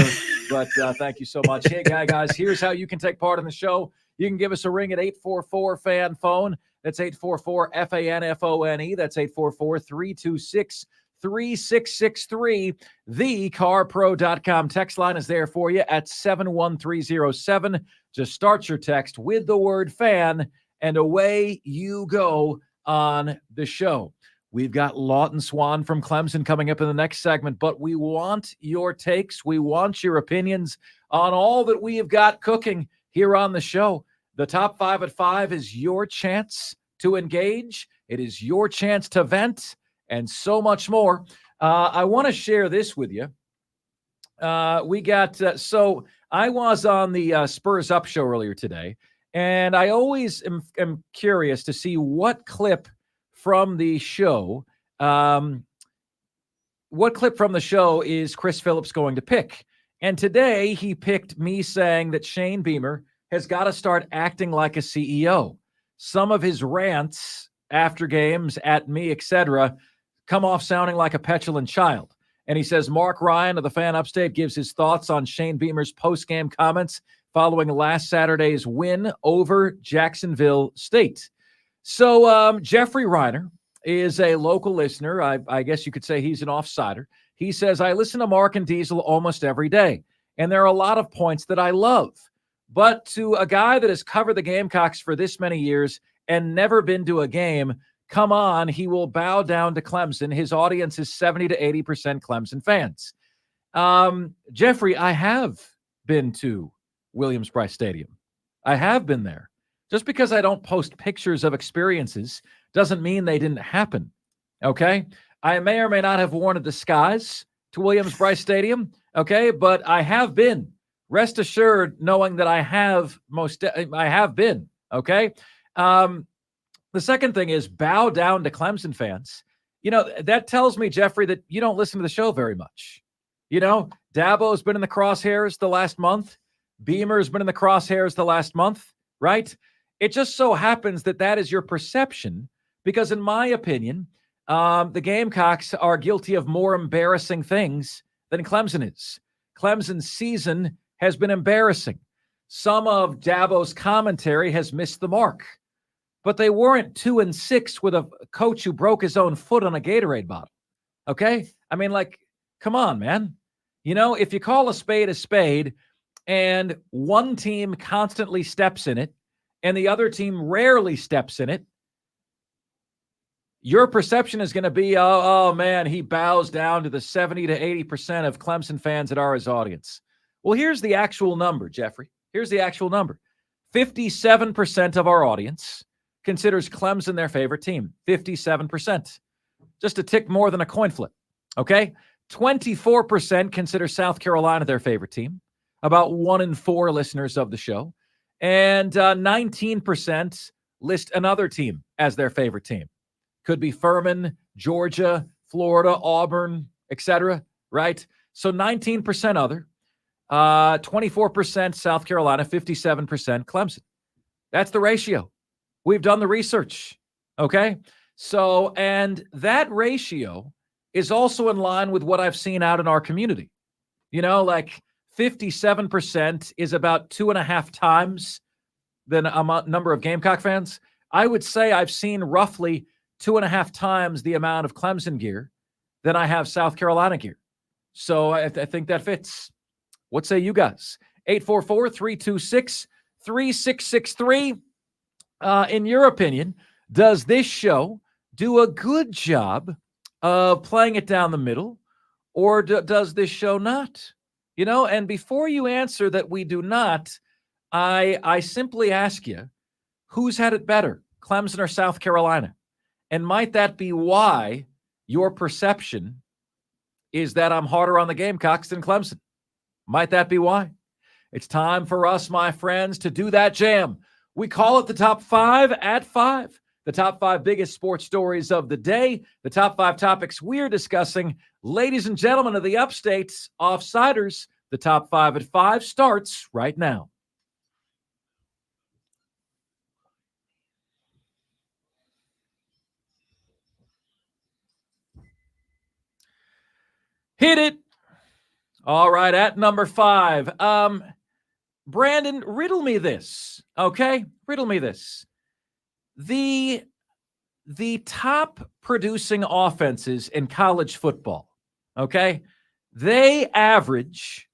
But thank you so much. Hey, guys, here's how you can take part in the show. You can give us a ring at 844-FAN-PHONE. That's 844-FAN-FONE. That's 844-326-3663. TheCarPro.com text line is there for you at 71307. Just start your text with the word fan, and away you go on the show. We've got Lawton Swan from Clemson coming up in the next segment, but we want your takes. We want your opinions on all that we have got cooking here on the show. The Top 5 at 5 is your chance to engage. It is your chance to vent and so much more. I want to share this with you. So I was on the Spurs Up show earlier today, and I always am curious to see what clip from the show, is Chris Phillips going to pick. And today he picked me saying that Shane Beamer has got to start acting like a CEO. Some of his rants after games at me, etc., come off sounding like a petulant child. And he says Marc Ryan of the Fan Upstate gives his thoughts on Shane Beamer's post-game comments following last Saturday's win over Jacksonville State. So Jeffrey Reiner is a local listener. I guess you could say he's an offsider. He says, I listen to Mark and Diesel almost every day, and there are a lot of points that I love. But to a guy that has covered the Gamecocks for this many years and never been to a game, come on, he will bow down to Clemson. His audience is 70 to 80% Clemson fans. Jeffrey, I have been to Williams-Brice Stadium. I have been there. Just because I don't post pictures of experiences doesn't mean they didn't happen, okay? I may or may not have worn a disguise to Williams-Brice Stadium, okay? But I have been. Rest assured, knowing that I have been, okay? The second thing is bow down to Clemson fans. You know, that tells me, Jeffrey, that you don't listen to the show very much. You know, Dabo's been in the crosshairs the last month. Beamer's been in the crosshairs the last month, right? It just so happens that that is your perception because, in my opinion, the Gamecocks are guilty of more embarrassing things than Clemson is. Clemson's season has been embarrassing. Some of Dabo's commentary has missed the mark, but they weren't 2-6 with a coach who broke his own foot on a Gatorade bottle. Okay? I mean, like, come on, man. You know, if you call a spade and one team constantly steps in it and the other team rarely steps in it, your perception is going to be, oh, man, he bows down to the 70 to 80% of Clemson fans that are his audience. Well, here's the actual number, Jeffrey. Here's the actual number. 57% of our audience considers Clemson their favorite team. 57%. Just a tick more than a coin flip. Okay? 24% consider South Carolina their favorite team. About 1 in 4 listeners of the show. And 19% list another team as their favorite team. Could be Furman, Georgia, Florida, Auburn, etc. Right? So 19% other. 24% South Carolina, 57% Clemson. That's the ratio. We've done the research. Okay? So, and that ratio is also in line with what I've seen out in our community. You know, like 57% is about 2.5 times the number of Gamecock fans. I would say I've seen roughly 2.5 times the amount of Clemson gear than I have South Carolina gear. So I think that fits. What say you guys? 844-326-3663. In your opinion, does this show do a good job of playing it down the middle, or does this show not? You know, and before you answer that we do not, I simply ask you, who's had it better, Clemson or South Carolina? And might that be why your perception is that I'm harder on the Gamecocks than Clemson? Might that be why? It's time for us, my friends, to do that jam. We call it the top 5 at 5. The top 5 biggest sports stories of the day. The top 5 topics we're discussing. Ladies and gentlemen of the Upstates, Offsiders, the top 5 at 5 starts right now. Hit it. All right, at number 5. Brandon, riddle me this, okay? Riddle me this. The top producing offenses in college football, okay? They average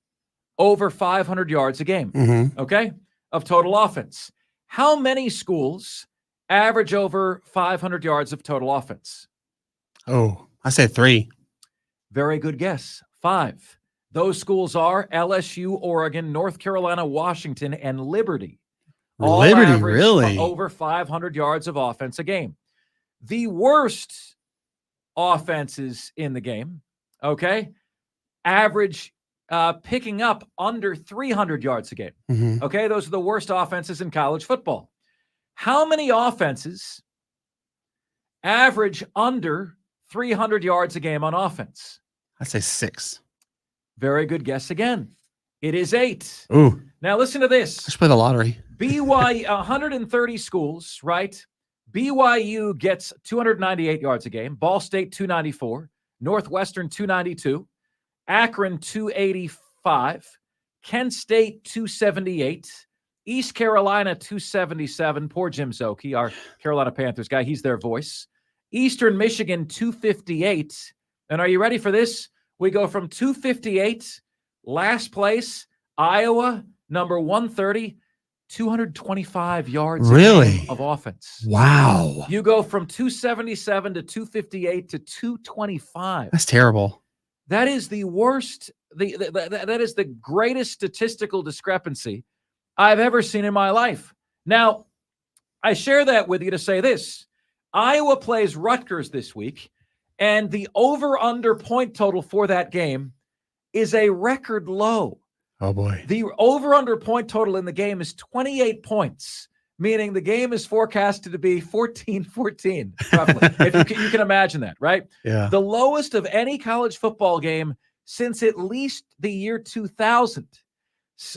over 500 yards a game, okay, of total offense. How many schools average over 500 yards of total offense? Oh, I said 3. Very good guess. 5. Those schools are LSU, Oregon, North Carolina, Washington, and Liberty. All Liberty, average really? over 500 yards of offense a game. The worst offenses in the game, okay, average picking up under 300 yards a game. Okay, those are the worst offenses in college football. How many offenses average under 300 yards a game on offense? I say 6. Very good guess again. It is 8. Ooh, Now listen to this. let's play the lottery. BYU, 130 schools, right? BYU gets 298 yards a game. Ball State, 294. Northwestern, 292. Akron, 285. Kent State, 278. East Carolina, 277. Poor Jim Zoke, our Carolina Panthers guy. He's their voice. Eastern Michigan, 258. And are you ready for this? We go from 258, last place, Iowa, number 130, 225 yards Really? of offense. Wow. You go from 277 to 258 to 225. That's terrible. That is the worst. That is the greatest statistical discrepancy I've ever seen in my life. Now, I share that with you to say this. Iowa plays Rutgers this week, and the over-under point total for that game is a record low. Oh, boy. The over-under point total in the game is 28 points, meaning the game is forecasted to be 14-14, roughly. If you can imagine that, right? Yeah. The lowest of any college football game since at least the year 2000,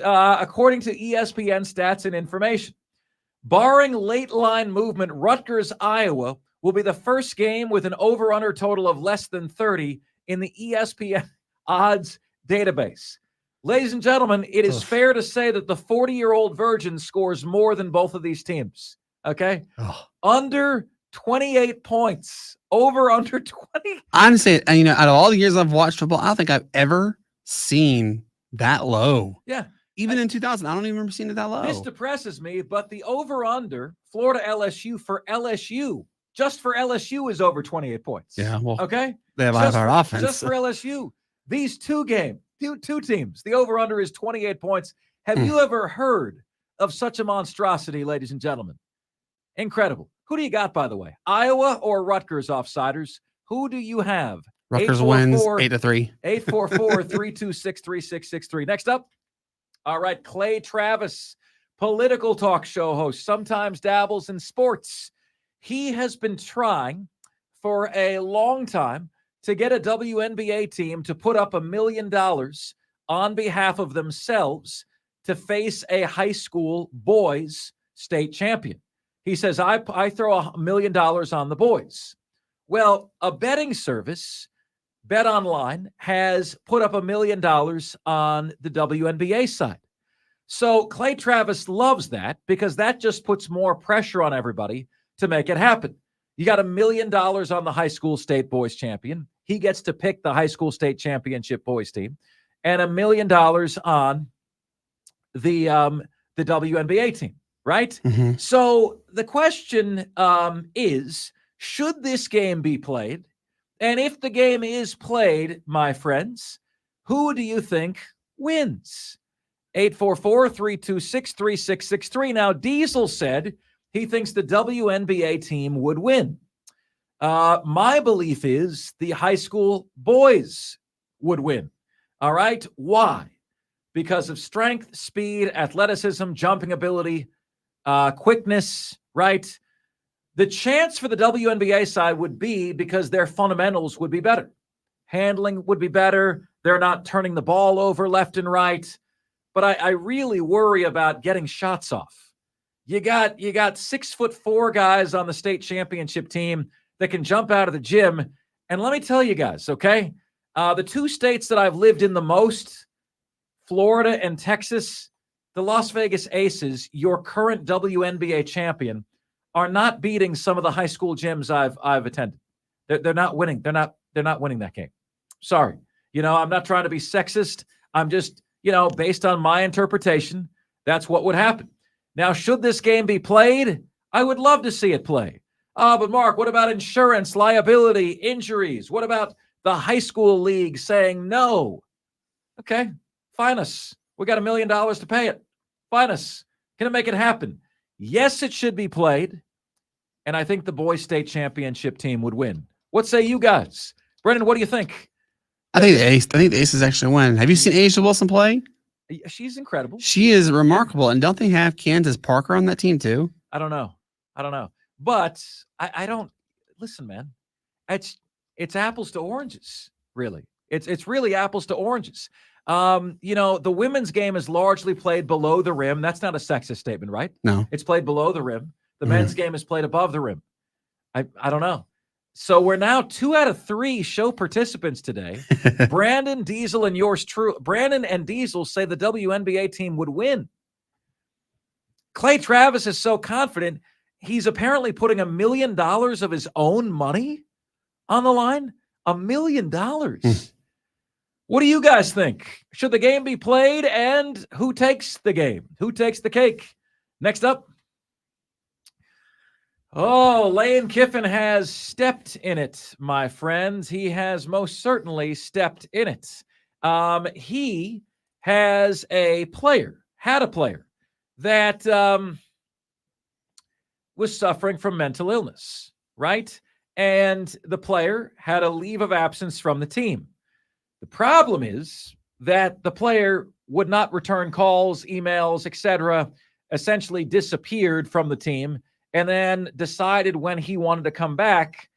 according to ESPN stats and information. Barring late line movement, Rutgers, Iowa will be the first game with an over-under total of less than 30 in the ESPN odds database. Ladies and gentlemen, it is fair to say that the 40-year-old virgin scores more than both of these teams, okay? Under 28 points, over under 20. Honestly, out of all the years I've watched football, I don't think I've ever seen that low. Yeah. Even in 2000, I don't even remember seeing it that low. This depresses me, but the over-under, Florida LSU for LSU, just for LSU is over 28 points. Yeah, well, okay? they have a hard offense. Just for LSU. These two teams, the over-under is 28 points. Have you ever heard of such a monstrosity, ladies and gentlemen? Incredible. Who do you got, by the way? Iowa or Rutgers, Offsiders? Who do you have? Rutgers wins 8-3. 844-326-3663. Next up, all right, Clay Travis, political talk show host, sometimes dabbles in sports. He has been trying for a long time to get a WNBA team to put up $1 million on behalf of themselves to face a high school boys state champion. He says, I throw $1 million on the boys. Well, a betting service, Bet Online, has put up $1 million on the WNBA side. So Clay Travis loves that because that just puts more pressure on everybody to make it happen. You got $1 million on the high school state boys champion. He gets to pick the high school state championship boys team, and $1 million on the WNBA team, right? Mm-hmm. So the question is, should this game be played? And if the game is played, my friends, who do you think wins? 844-326-3663. Now, Diesel said he thinks the WNBA team would win. My belief is the high school boys would win. All right? Why? Because of strength, speed, athleticism, jumping ability. quickness, right? The chance for the WNBA side would be because their fundamentals would be better. Handling would be better. They're not turning the ball over left and right. But I really worry about getting shots off. You got 6'4" guys on the state championship team that can jump out of the gym. And let me tell you guys, okay? The two states that I've lived in the most, Florida and Texas, the Las Vegas Aces, your current WNBA champion, are not beating some of the high school gyms I've attended. They're not winning. They're not winning that game. Sorry. I'm not trying to be sexist. I'm just, based on my interpretation, that's what would happen. Now, should this game be played? I would love to see it play. But Mark, what about insurance, liability, injuries? What about the high school league saying no? Okay, fine us. We got $1 million to pay it. Fine us. Can it make it happen? Yes, it should be played. And I think the boys state championship team would win. What say you guys? Brendan, what do you think? I think the Aces actually win. Have you seen Asia Wilson play? She's incredible. She is remarkable. And don't they have Kansas Parker on that team too? I don't know. But I don't listen, man. It's apples to oranges, really. It's really apples to oranges. The women's game is largely played below the rim. That's not a sexist statement, right? No. It's played below the rim. The men's game is played above the rim. I don't know. So we're now 2 out of 3 show participants today. Brandon, Diesel, and yours true. Brandon and Diesel say the WNBA team would win. Clay Travis is so confident, he's apparently putting $1 million of his own money on the line. $1 million. What do you guys think? Should the game be played, and who takes the game? Who takes the cake? Next up. Oh, Lane Kiffin has stepped in it, my friends. He has most certainly stepped in it. He had a player that was suffering from mental illness, right? And the player had a leave of absence from the team. The problem is that the player would not return calls, emails, etc., essentially disappeared from the team, and then decided when he wanted to come back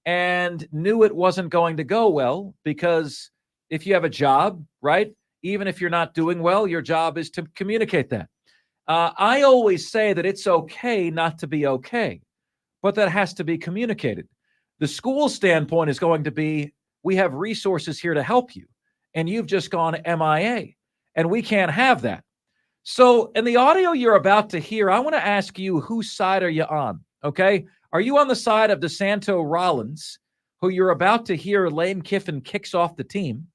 and knew it wasn't going to go well, because if you have a job, right, even if you're not doing well, your job is to communicate that. I always say that it's okay not to be okay, but that has to be communicated. The school standpoint is going to be, we have resources here to help you, and you've just gone MIA, and we can't have that. So in the audio you're about to hear, I want to ask you, whose side are you on? Okay. Are you on the side of DeSanto Rollins, who you're about to hear Lane Kiffin kicks off the team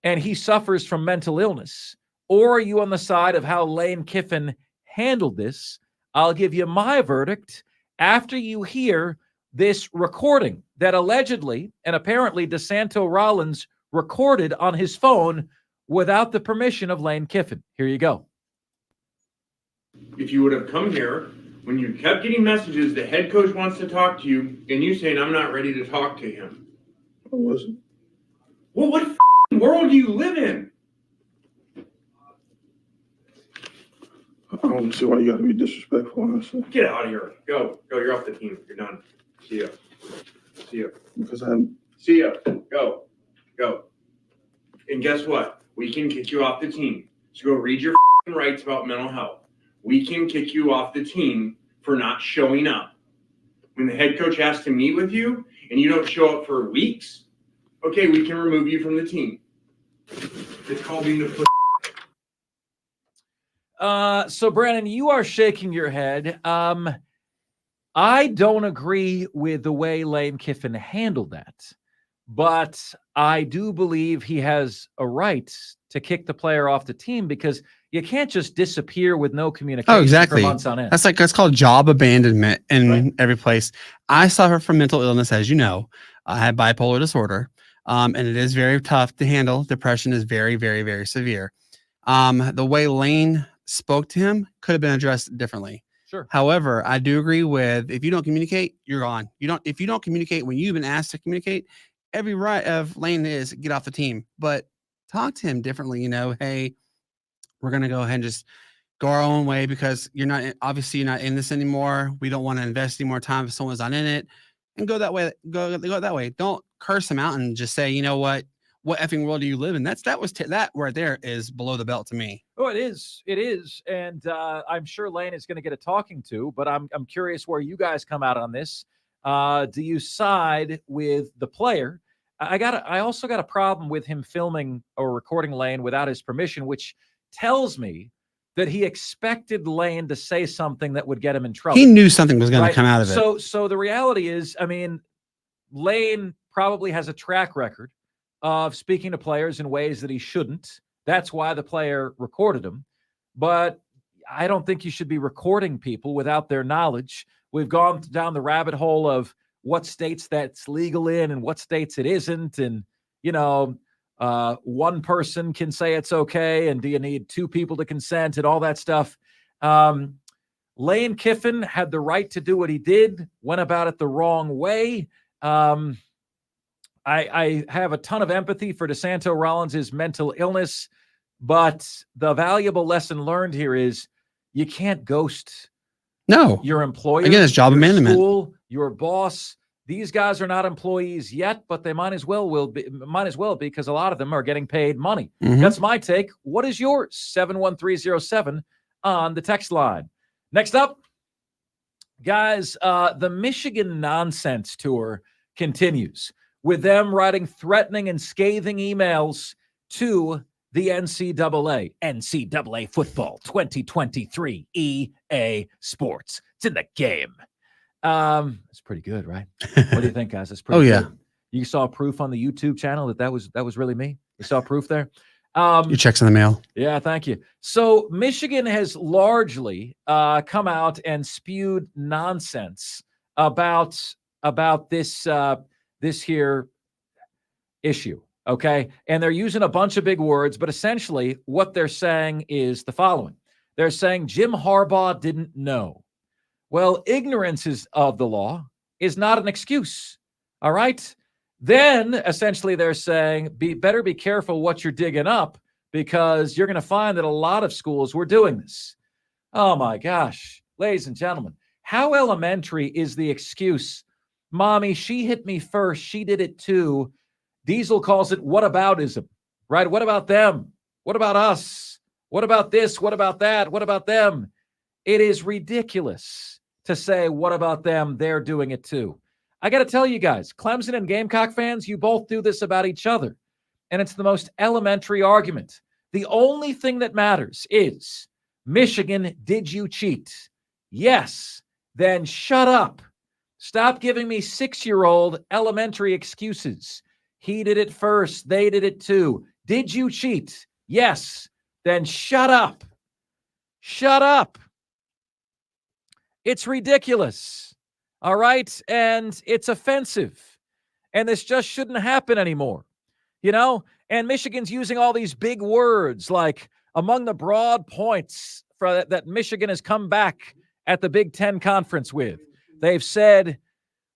and he suffers from mental illness? Or are you on the side of how Lane Kiffin handled this? I'll give you my verdict after you hear this recording that allegedly and apparently DeSanto Rollins recorded on his phone without the permission of Lane Kiffin. Here you go. If you would have come here when you kept getting messages, the head coach wants to talk to you, and you saying, I'm not ready to talk to him. I wasn't. Well, what world do you live in? I don't see why you gotta be disrespectful, honestly. Get out of here. Go. You're off the team. You're done. See ya. Because I'm. See ya. Go. And guess what? We can kick you off the team. So go read your rights about mental health. We can kick you off the team for not showing up. When the head coach has to meet with you and you don't show up for weeks, okay, we can remove you from the team. It's called being the So Brandon, you are shaking your head. I don't agree with the way Lane Kiffin handled that, but I do believe he has a right to kick the player off the team, because you can't just disappear with no communication for months on end. That's called job abandonment in every place. I suffer from mental illness, as you know. I have bipolar disorder, and it is very tough to handle. Depression is very, very, very severe. The way Lane spoke to him could have been addressed differently. Sure. However, I do agree with, if you don't communicate, you're gone. If you don't communicate when you've been asked to communicate, every right of Lane is get off the team. But talk to him differently. Hey, we're going to go ahead and just go our own way because you're not in this anymore. We don't want to invest any more time if someone's not in it, and go that way. Go that way. Don't curse them out and just say, you know what effing world do you live in? That right there is below the belt to me. Oh, it is. It is. And I'm sure Lane is going to get a talking to, but I'm curious where you guys come out on this. Do you side with the player? I also got a problem with him filming or recording Lane without his permission, which tells me that he expected Lane to say something that would get him in trouble. He knew something was going to come out of it. So the reality is, I mean, Lane probably has a track record of speaking to players in ways that he shouldn't. That's why the player recorded him. But I don't think you should be recording people without their knowledge. We've gone down the rabbit hole of what states that's legal in and what states it isn't. And, one person can say it's okay. And do you need two people to consent and all that stuff? Lane Kiffin had the right to do what he did, went about it the wrong way. I have a ton of empathy for DeSanto Rollins' mental illness, but the valuable lesson learned here is you can't ghost your employer. Again, it's job abandonment. School, your boss. These guys are not employees yet, but they might as well be because a lot of them are getting paid money. Mm-hmm. That's my take. What is yours? 71307 on the text line. Next up, guys, the Michigan Nonsense Tour continues, with them writing threatening and scathing emails to the NCAA. NCAA football 2023 EA Sports. It's in the game. It's pretty good, right? What do you think, guys? It's pretty good. Yeah. You saw proof on the YouTube channel that was really me? You saw proof there? Your check's in the mail. Yeah, thank you. So Michigan has largely come out and spewed nonsense about this here issue, okay? And they're using a bunch of big words, but essentially what they're saying is the following. They're saying Jim Harbaugh didn't know. Well, ignorance of the law is not an excuse, all right? Then, essentially, they're saying, better be careful what you're digging up because you're going to find that a lot of schools were doing this. Oh, my gosh. Ladies and gentlemen, how elementary is the excuse? Mommy, she hit me first. She did it too. Diesel calls it whataboutism, right? What about them? What about us? What about this? What about that? What about them? It is ridiculous to say, what about them? They're doing it too. I got to tell you guys, Clemson and Gamecock fans, you both do this about each other. And it's the most elementary argument. The only thing that matters is, Michigan, did you cheat? Yes. Then shut up. Stop giving me 6-year-old elementary excuses. He did it first. They did it too. Did you cheat? Yes. Then shut up. Shut up. It's ridiculous. All right. And it's offensive. And this just shouldn't happen anymore. And Michigan's using all these big words like among the broad points that Michigan has come back at the Big Ten Conference with. They've said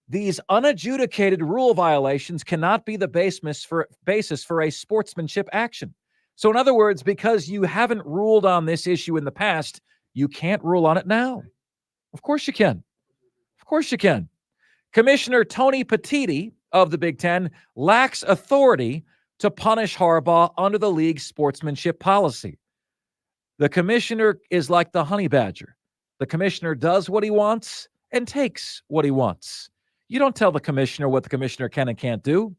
these unadjudicated rule violations cannot be the basis for a sportsmanship action. So in other words, because you haven't ruled on this issue in the past, you can't rule on it now. Of course you can. Of course you can. Commissioner Tony Petitti of the Big Ten lacks authority to punish Harbaugh under the league's sportsmanship policy. The commissioner is like the honey badger. The commissioner does what he wants and takes what he wants. You don't tell the commissioner what the commissioner can and can't do.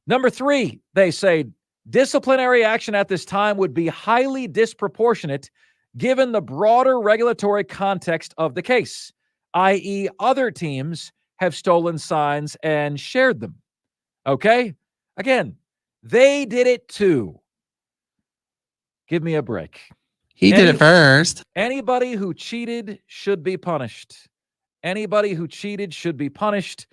Number 3, they say disciplinary action at this time would be highly disproportionate given the broader regulatory context of the case, i.e., other teams have stolen signs and shared them. Okay? Again, they did it too. Give me a break. He did it first. Anybody who cheated should be punished. Anybody who cheated should be punished.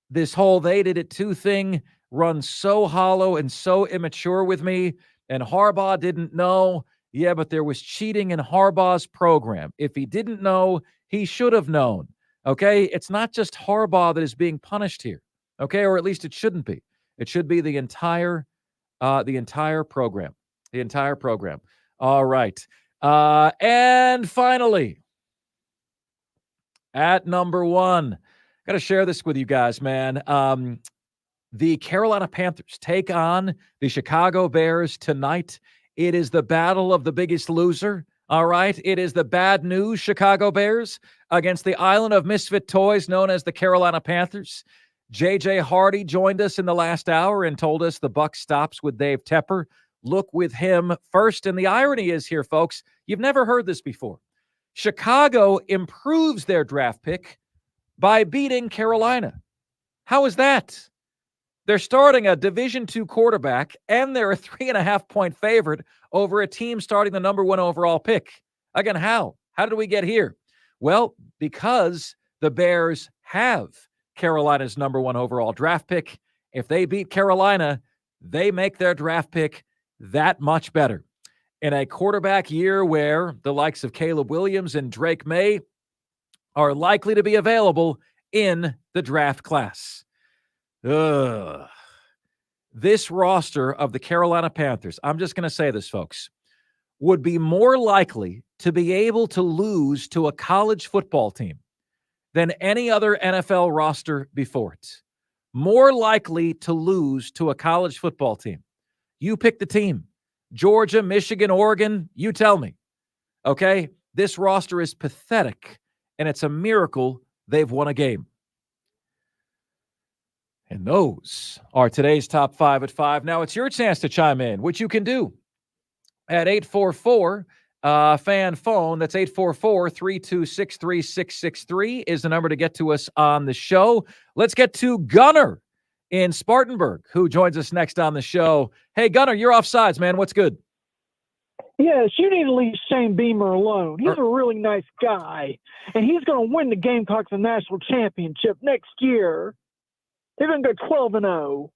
This whole they did it too thing runs so hollow and so immature with me. And Harbaugh didn't know. Yeah, but there was cheating in Harbaugh's program. If he didn't know, he should have known. Okay? It's not just Harbaugh that is being punished here. Okay? Or at least it shouldn't be. It should be the entire program. The entire program. All right. And finally, at number 1, got to share this with you guys, man. The Carolina Panthers take on the Chicago Bears tonight. It is the battle of the biggest loser. All right. It is the bad news Chicago Bears against the island of misfit toys known as the Carolina Panthers. J.J. Hardy joined us in the last hour and told us the buck stops with Dave Tepper. Look with him first. And the irony is here, folks, you've never heard this before. Chicago improves their draft pick by beating Carolina. How is that? They're starting a Division II quarterback, and they're a 3.5-point favorite over a team starting the number 1 overall pick. Again, how? How did we get here? Well, because the Bears have Carolina's number 1 overall draft pick. If they beat Carolina, they make their draft pick that much better. In a quarterback year where the likes of Caleb Williams and Drake May are likely to be available in the draft class. This roster of the Carolina Panthers, I'm just going to say this, folks, would be more likely to be able to lose to a college football team than any other NFL roster before it. More likely to lose to a college football team. You pick the team. Georgia, Michigan, Oregon, you tell me. Okay? This roster is pathetic, and it's a miracle they've won a game. And those are today's top 5 at 5. Now it's your chance to chime in, which you can do at 844 fan phone. That's 844-326-3663 is the number to get to us on the show. Let's get to Gunnar in Spartanburg, who joins us next on the show. Hey, Gunnar, you're offsides, man. What's good? Yes, you need to leave Shane Beamer alone. He's a really nice guy, and he's going to win the Gamecocks a national championship next year. They're going to go 12-0.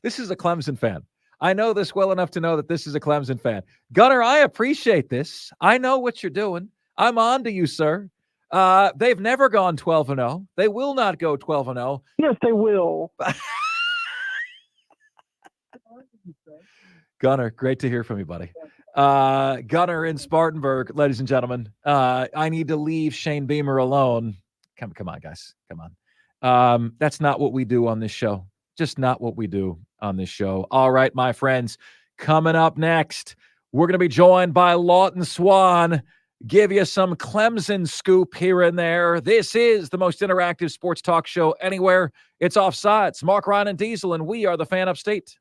This is a Clemson fan. I know this well enough to know that this is a Clemson fan. Gunnar, I appreciate this. I know what you're doing. I'm on to you, sir. They've never gone 12-0. They will not go 12-0. Yes, they will. Gunnar, great to hear from you, buddy. Gunnar in Spartanburg, ladies and gentlemen. I need to leave Shane Beamer alone. Come on, guys. Come on. That's not what we do on this show. Just not what we do on this show. All right, my friends, coming up next, we're going to be joined by Lawton Swan. Give you some Clemson scoop here and there. This is the most interactive sports talk show anywhere. It's Offsides. Marc Ryan and Diesel, and we are the Fan Upstate.